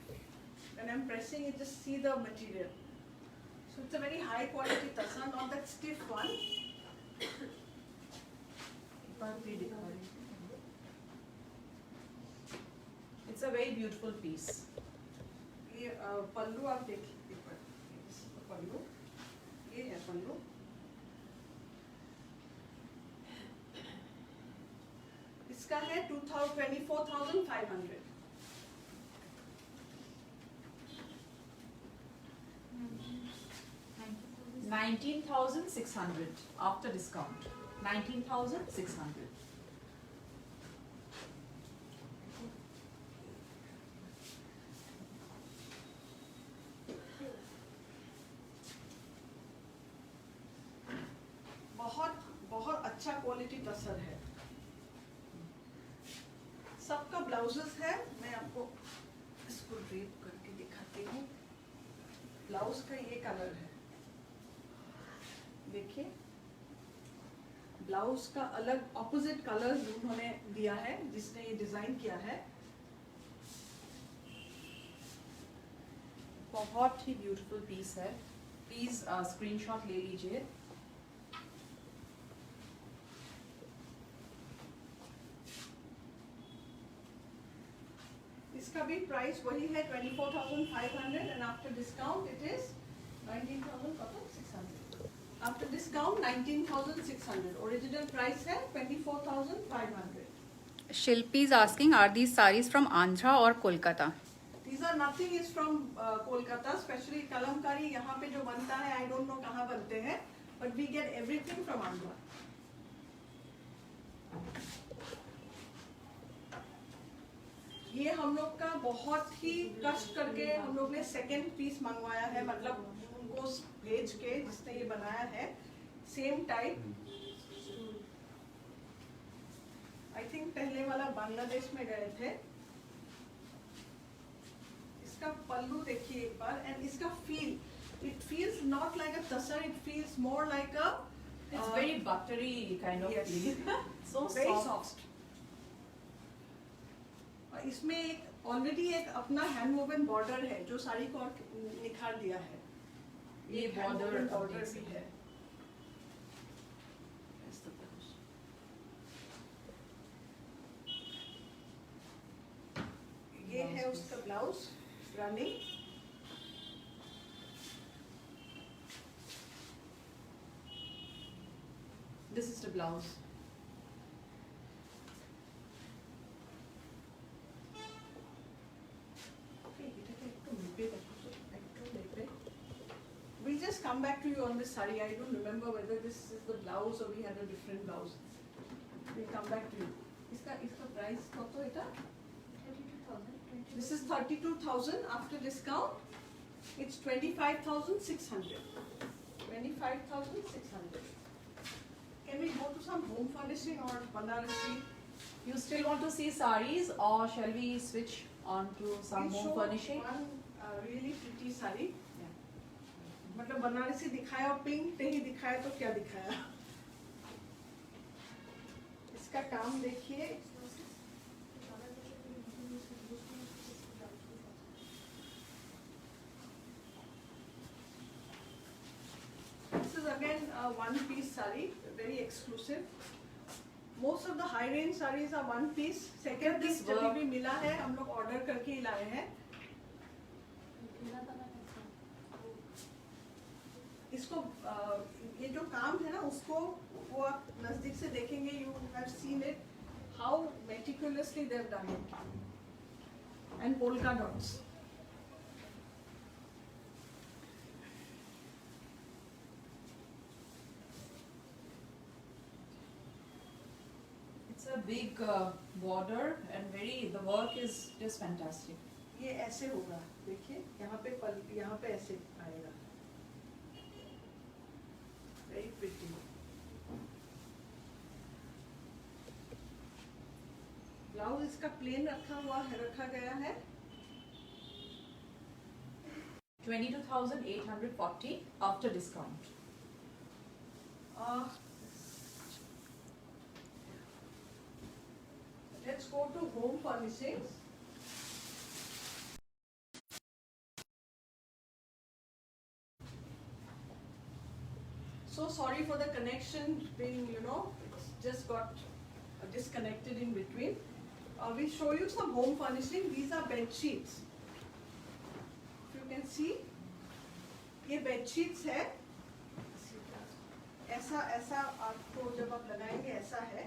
when I am pressing it, just see the material. So it's a very high quality tussar, not that stiff one. It's a very beautiful piece. Pallu आप देखिए एक बार, this is the पल्लू, ये है पल्लू। इसका है 24,500। 19,600 after discount. 19,600. बहुत बहुत अच्छा क्वालिटी टसर है। सबका ब्लाउजेस है, मैं आपको इसको ड्रेप करके दिखाती हूँ। ब्लाउज का ये कलर है, देखिए ब्लाउज का अलग ऑपोजिट कलर उन्होंने दिया है, जिसने ये डिजाइन किया है। बहुत ही ब्यूटीफुल पीस है, प्लीज स्क्रीनशॉट ले लीजिए। इसका भी प्राइस वही है 24,500 and after discount it is 19,600। After discount 19,600। Original price है 24,500। Shilpi is asking, are these sarees from Andhra or Kolkata? These are nothing is from Kolkata, especially kalamkari यहाँ पे जो बनता है, I don't know कहाँ बनते हैं, but we get everything from Andhra. ये हम लोग का बहुत ही कष्ट करके हम लोग ने सेकेंड पीस मंगवाया है, मतलब उनको भेज के जिसने ये बनाया है, सेम टाइप। आई थिंक पहले वाला बांग्लादेश में गए थे। इसका पल्लू देखिए एक बार, एंड इसका feel, it feels not like a tussar, it feels more like a It's very buttery kind of yes. feel. So very soft. soft. और इसमें एक ऑलरेडी एक अपना हैंड वोवन बॉर्डर है जो साड़ी को और निखार दिया है। ये border बॉर्डर भी है। ये है उसका blouse running. This is the blouse. We'll just come back to you on this saree. I don't remember whether this is the blouse or we had a different blouse. We'll come back to you. इसका price कतो इटा? 32,000. This is 32,000 after discount. It's 25,600. 25,600. Can we go to some home furnishing or Banarasi? You still want to see sarees, or shall we switch on to some We home showed furnishing? one really pretty saree. Yeah. मतलब बनारसी दिखाया और pink नहीं दिखाया तो क्या दिखाया? इसका काम देखिए। This is again a one-piece saree, very exclusive. Most of the high-range sarees are one piece. Second This piece जब work- भी मिला है, हम लोग ऑर्डर करके ही लाए हैं। इसको ये जो काम है ना, उसको वो आप नजदीक से देखेंगे, you have seen it, how meticulously they have done it, and polka dots. It's a big border and the work is just fantastic. ये ऐसे होगा, देखिए यहाँ पे ऐसे आएगा, very pretty. ब्लाउज इसका प्लेन रखा गया है। 22,840 after discount. Let's go to home furnishings. So sorry for the connection being, it's just got disconnected in between. We'll show you some home furnishing. These are bed sheets. If you can see ये bedsheets है, ऐसा ऐसा आपको जब आप लगाएंगे ऐसा है,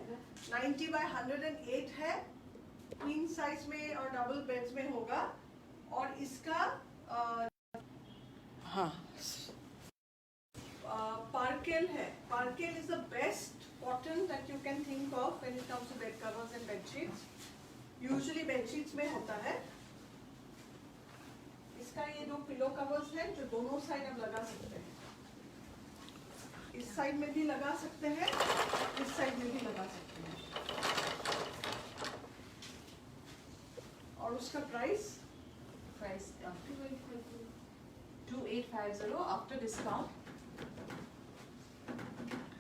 90 बाय 108 है, क्वीन साइज में और डबल बेड्स में होगा। और इसका हाँ, पार्केल है। Percale is the best cotton that you can think of when it comes to bed covers and bedsheets. Usually bedsheets में होता है। इसका ये जो पिलो कवर्स है जो दोनों साइड आप लगा सकते हैं, इस साइड में भी लगा सकते हैं, इस साइड में भी लगा सकते हैं। और उसका प्राइस प्राइस 2850 आफ्टर डिस्काउंट।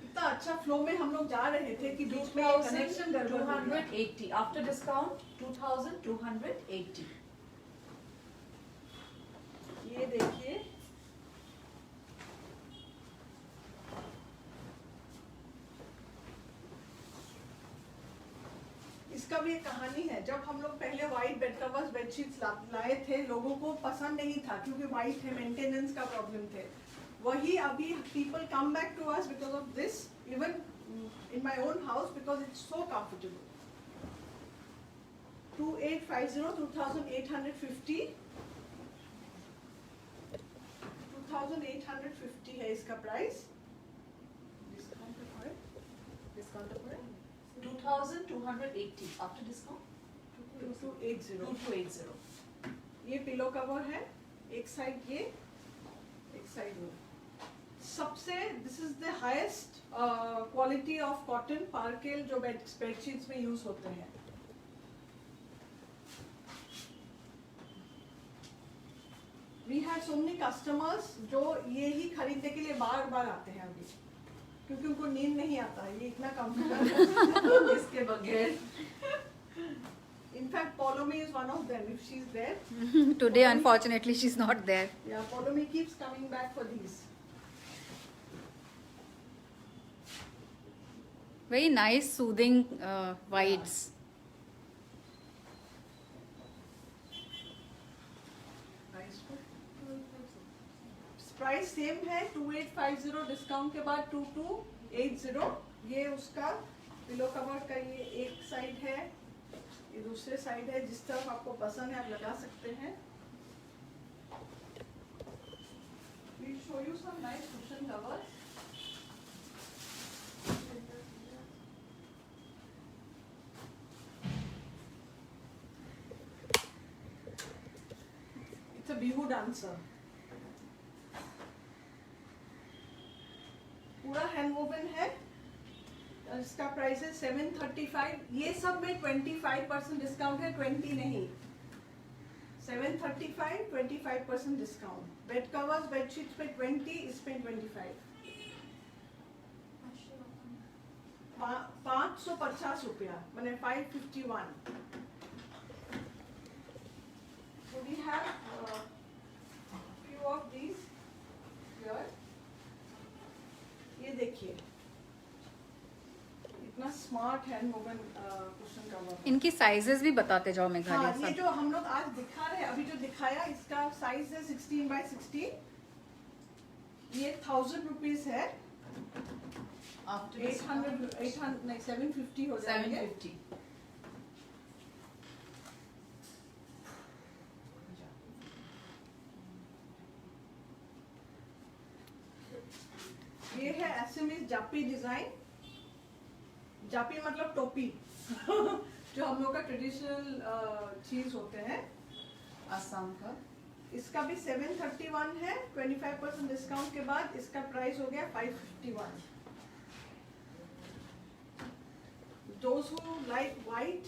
इतना अच्छा फ्लो में हम लोग जा रहे थे कि बीच में कनेक्शन गड़बड़ हो गया। 2280 आफ्टर डिस्काउंट 2280। ये देखिए, इसका भी एक कहानी है। जब हम लोग पहले व्हाइट बेड कवर्स बेडशीट्स लाए थे, लोगों को पसंद नहीं था क्योंकि व्हाइट है, मेंटेनेंस का प्रॉब्लम थे। वही अभी people come back to us because of this, even in my own house because it's so comfortable. 2850, 2850 2850 है इसका प्राइस। डिस्काउंट है, डिस्काउंट पर 2280 आफ्टर डिस्काउंट 2280। 2280। ये पिलो कवर है, एक साइड ये, एक साइड वो। सबसे this is the highest quality of cotton percale जो बेडशीट्स में यूज होते हैं। We have so many customers जो ये ही खरीदने के लिए बार बार आते हैं अभी, क्योंकि उनको नींद नहीं आता है, ये इतना कंफर्टेबल है इसके बगैर। In fact Paulomi is one of them if she's there. Today, unfortunately, she's not there. Yeah, Paulomi keeps coming back for these. Very nice, soothing whites. Nice. Price same है, 2850 डिस्काउंट के बाद 2280। ये उसका पिलो कवर का ये एक side है, ये दूसरे साइड है। जिस तरफ आपको पसंद है आप लगा सकते हैं। We'll show you some nice cushion covers. It's a bihu dancer. पूरा हैंड वोवन है। इसका प्राइस है 735। ये सब में 25% डिस्काउंट है, 20 नहीं। 735, 25% डिस्काउंट। बेड कवर्स बेडशीट्स पे 20, इस पे 25। 550 रुपया, मैंने 551। So we have few of these here. ये देखिए, इतना smart hand woven cushion cover. इनकी साइजेस भी बताते जाओ हाँ, मेघाली। ये जो हम लोग आज दिखा रहे हैं, अभी जो दिखाया, इसका साइज है 16 बाय 16। ये 1000 रुपीज है। आफ्टर 800 नहीं 750 हो जाएंगे। 750। ये है एसएमएस जापी डिजाइन। जापी मतलब टोपी जो हम लोग का ट्रेडिशनल चीज होते हैं। आसाम का इसका भी 731 है, 25% डिस्काउंट के बाद इसका प्राइस हो गया 551। Those who like white,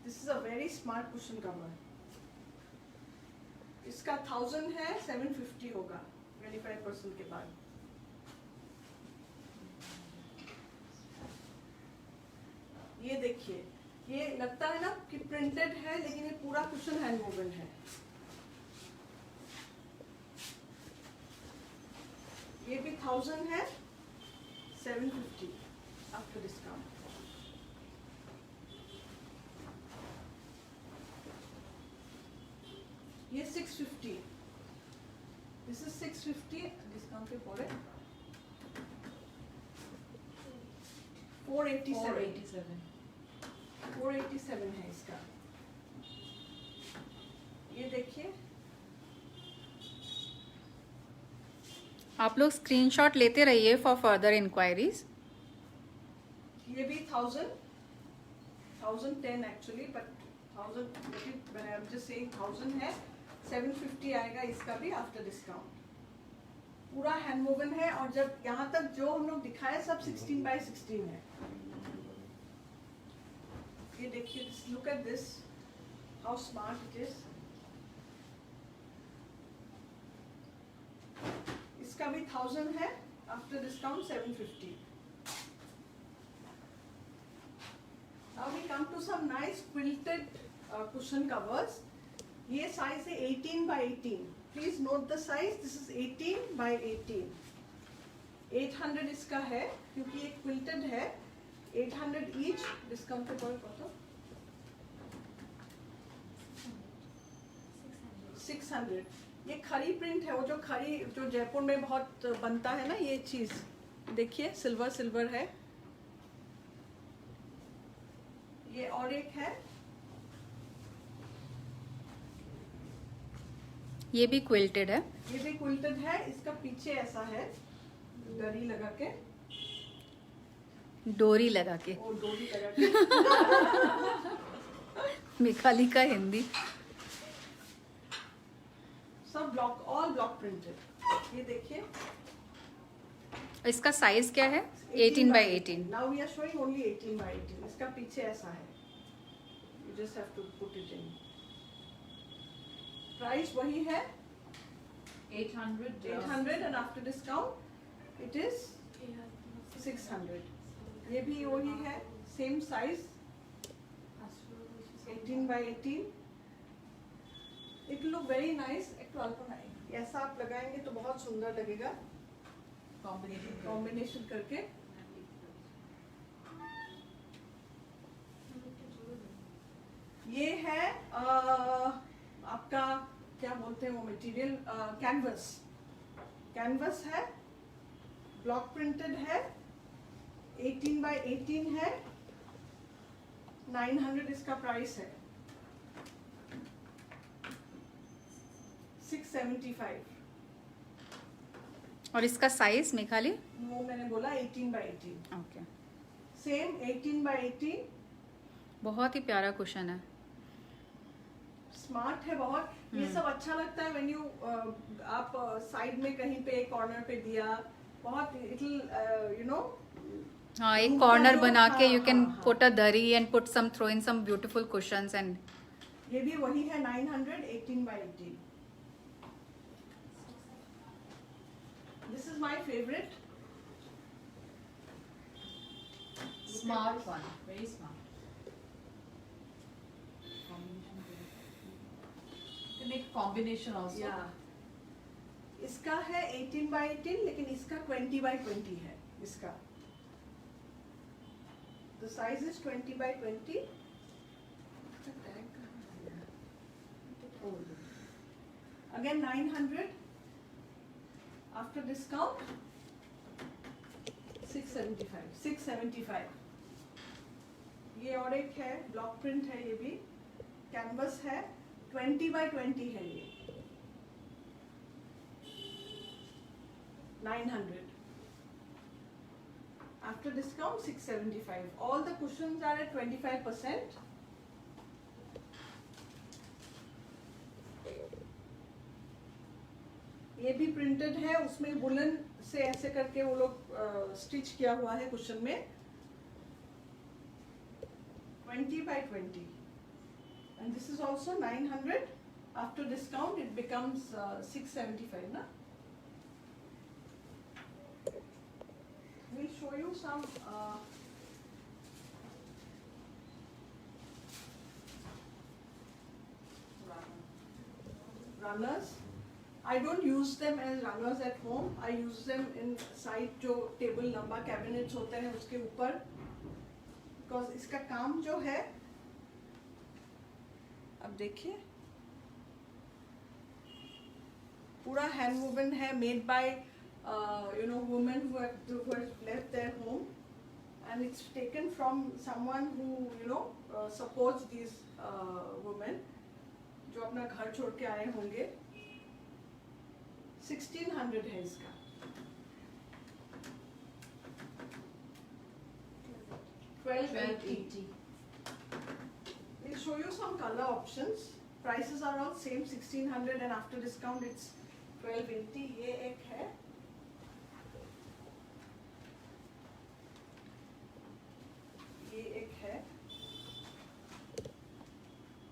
this is a very smart cushion cover. इसका 1000 है, 750 होगा 25% के बाद। ये देखिए, ये लगता है ना कि प्रिंटेड है, लेकिन ये पूरा कुशन हैंड वोवन है। ये भी 1000 है, 750 after discount. 650. This is 650 discount पे पड़े 487. 487 है इसका. ये देखिए. आप लोग स्क्रीनशॉट लेते रहिए फॉर फर्दर इंक्वायरीज. ये भी 1010 actually, but 1000 I am just saying 1000 है. 750 आएगा इसका भी आफ्टर डिस्काउंट. पूरा हैंड वोवन है, और जब यहाँ तक जो हम लोग दिखाए सब 16 by 16 है. ये देखिए, look at this, how smart it is. इसका भी 1000 है, after discount 750. Now we come to some nice quilted cushion covers. ये size है 18 by 18. Please note the size. This is 18 by 18. 800 इसका है, क्योंकि ये quilted है. 800 each. Discount पे कोई कतो? 600. ये खरी प्रिंट है, वो जो खरी जो जयपुर में बहुत बनता है ना, ये चीज देखिए, सिल्वर है. ये और एक है, ये भी क्विल्टेड है. ये भी क्विल्टेड है. इसका पीछे ऐसा है, दरी लगा के, डोरी लगा के. और डोरी लगा के. मिखाली का हिंदी. सब ब्लॉक, ऑल ब्लॉक प्रिंटेड. ये देखिए, इसका साइज क्या है? 18 by 18. Now we are showing only 18 by 18. इसका पीछे ऐसा है, you just have to put it in. Price वही है 800, and after discount it is 600. ये भी वही है, same size, 18 by 18. It look very nice. ऐसा आप लगाएंगे तो बहुत सुंदर लगेगा, कॉम्बिनेशन करके. ये है आपका क्या बोलते हैं वो मटेरियल, कैनवस है, ब्लॉक प्रिंटेड है, 18 by 18 है. 900 इसका प्राइस है. 675. और इसका साइज मिखाली? वो मैंने बोला 18 by 18. ओके. Same 18 by 18. बहुत ही प्यारा कुशन है. स्मार्ट है बहुत. ये सब अच्छा लगता है व्हेन यू आप साइड में कहीं पे कॉर्नर पे दिया, बहुत इट यू नो. हाँ, एक कॉर्नर बना के यू कैन हाँ. Put a durrie and put some throw in some beautiful cushions. And ये भी वही है 900, 18 by 18. This is my favorite. Smart one, very smart. You can make combination also. Yeah. इसका है 18 by 18, लेकिन इसका 20 by 20 है. इसका the size is 20 by 20. Again 900. After discount 675. ये और एक है, ब्लॉक प्रिंट है, ये भी कैनवस है, 20 by 20 है. ये 900. After discount 675. All the cushions are at 25%. ये भी प्रिंटेड है, उसमें वुलन से ऐसे करके वो लोग स्टिच किया हुआ है कुशन में. 20 by 20. And this is also 900. After discount it becomes 675 na. We'll show you some runners. I don't use them as runners at home. I use them in side जो टेबल लंबा cabinets होते हैं उसके ऊपर, because इसका काम जो है, अब देखिए पूरा हैंड वुवन है, made by women who have left their home, and it's taken from someone who supports these women जो अपना घर छोड़ के आए होंगे. 1600 है इसका. 1280. We'll show you some color options. Prices are all same, 1600, and after discount it's 1280. ये एक है. ये एक है.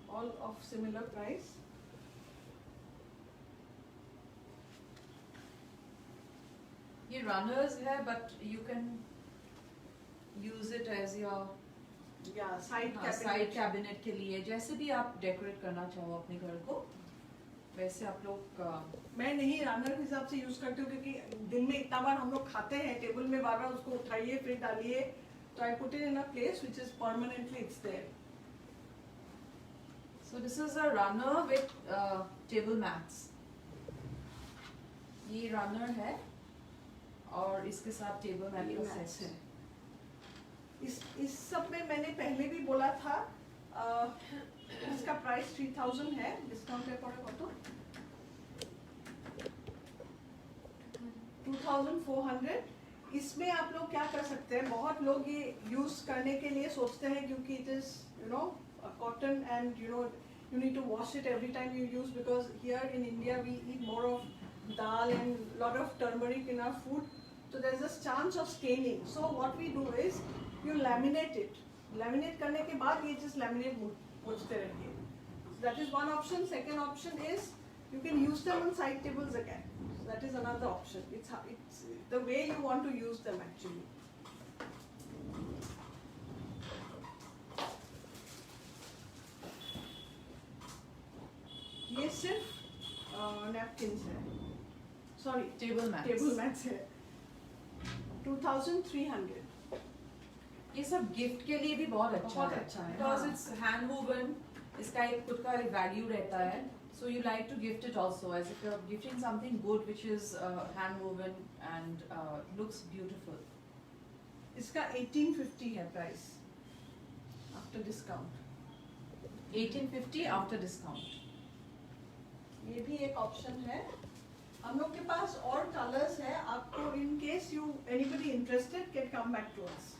All of similar price. ये runners है, but you can use it as your Yeah, side cabinet. Side cabinet के लिए, जैसे भी आप डेकोरेट करना चाहो अपने घर को, वैसे आप लोग मैं नहीं रनर के हिसाब से यूज करती हूँ, क्योंकि दिन में इतना बार हम लोग खाते हैं, टेबल में बार बार उसको उठाइए फिर डालिए, तो I put it in a place which is permanently it's there. So this is a runner with table mats. ये runner है और इसके साथ table mat का set है. इस सब में मैंने पहले भी बोला था, इसका प्राइस 3000 है, डिस्काउंट है पड़ेगा तो 2400. इसमें आप लोग क्या कर सकते हैं, बहुत लोग ये यूज करने के लिए सोचते हैं क्योंकि it is cotton, and you need to wash it every time you use, because here in India we eat more of dal and lot of turmeric in our food, so there is a chance of staining. So what we do is you laminate it. Laminate करने के बाद ये just laminate पोंछते रहिए. That is one option. Second option is you can use them on side tables again. So that is another option. It's the way you want to use them actually. ये सिर्फ napkins है, sorry table mats. Table mats है. 2300. ये सब gift के लिए भी बहुत अच्छा बहुत है, अच्छा है, बिकॉज हाँ. It's hand woven. इसका एक खुद का एक वैल्यू रहता है, so you like to gift it also as if you are gifting something good which is hand woven and looks beautiful. इसका 1850 है price after discount. 1850 after discount. ये भी एक ऑप्शन है. हम लोग के पास और कलर्स है, आपको in case you anybody interested can come back to us.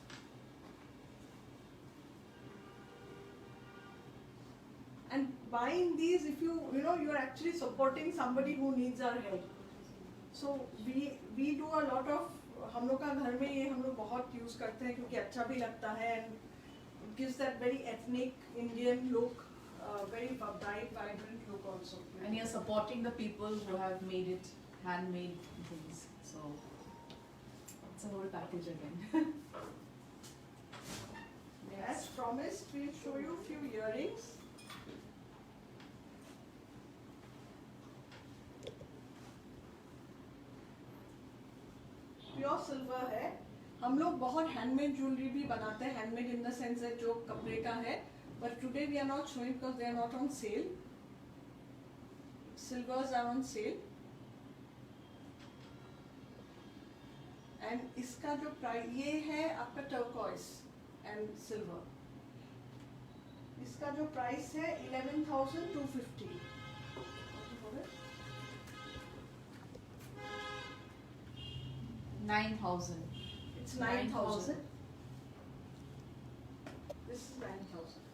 And buying these, if you are actually supporting somebody who needs our help. So we do a lot of, हम लोग का घर में ये हम लोग बहुत यूज करते हैं क्योंकि अच्छा भी लगता है, and it gives that very ethnic Indian look, very bright, vibrant look also. And you're supporting the people who have made it handmade things. So it's a whole package again. As promised, we'll show you a few earrings. Pure silver है. हम लोग बहुत handmade jewellery भी बनाते हैं, handmade in the sense है जो कपड़े का है, but today we are not showing because they are not on sale. Silvers are on sale. And इसका जो प्राइस ये है आपका टर्कोइस एंड सिल्वर. इसका जो प्राइस है 11,250. 9,000. It's 9,000. This is 9,000.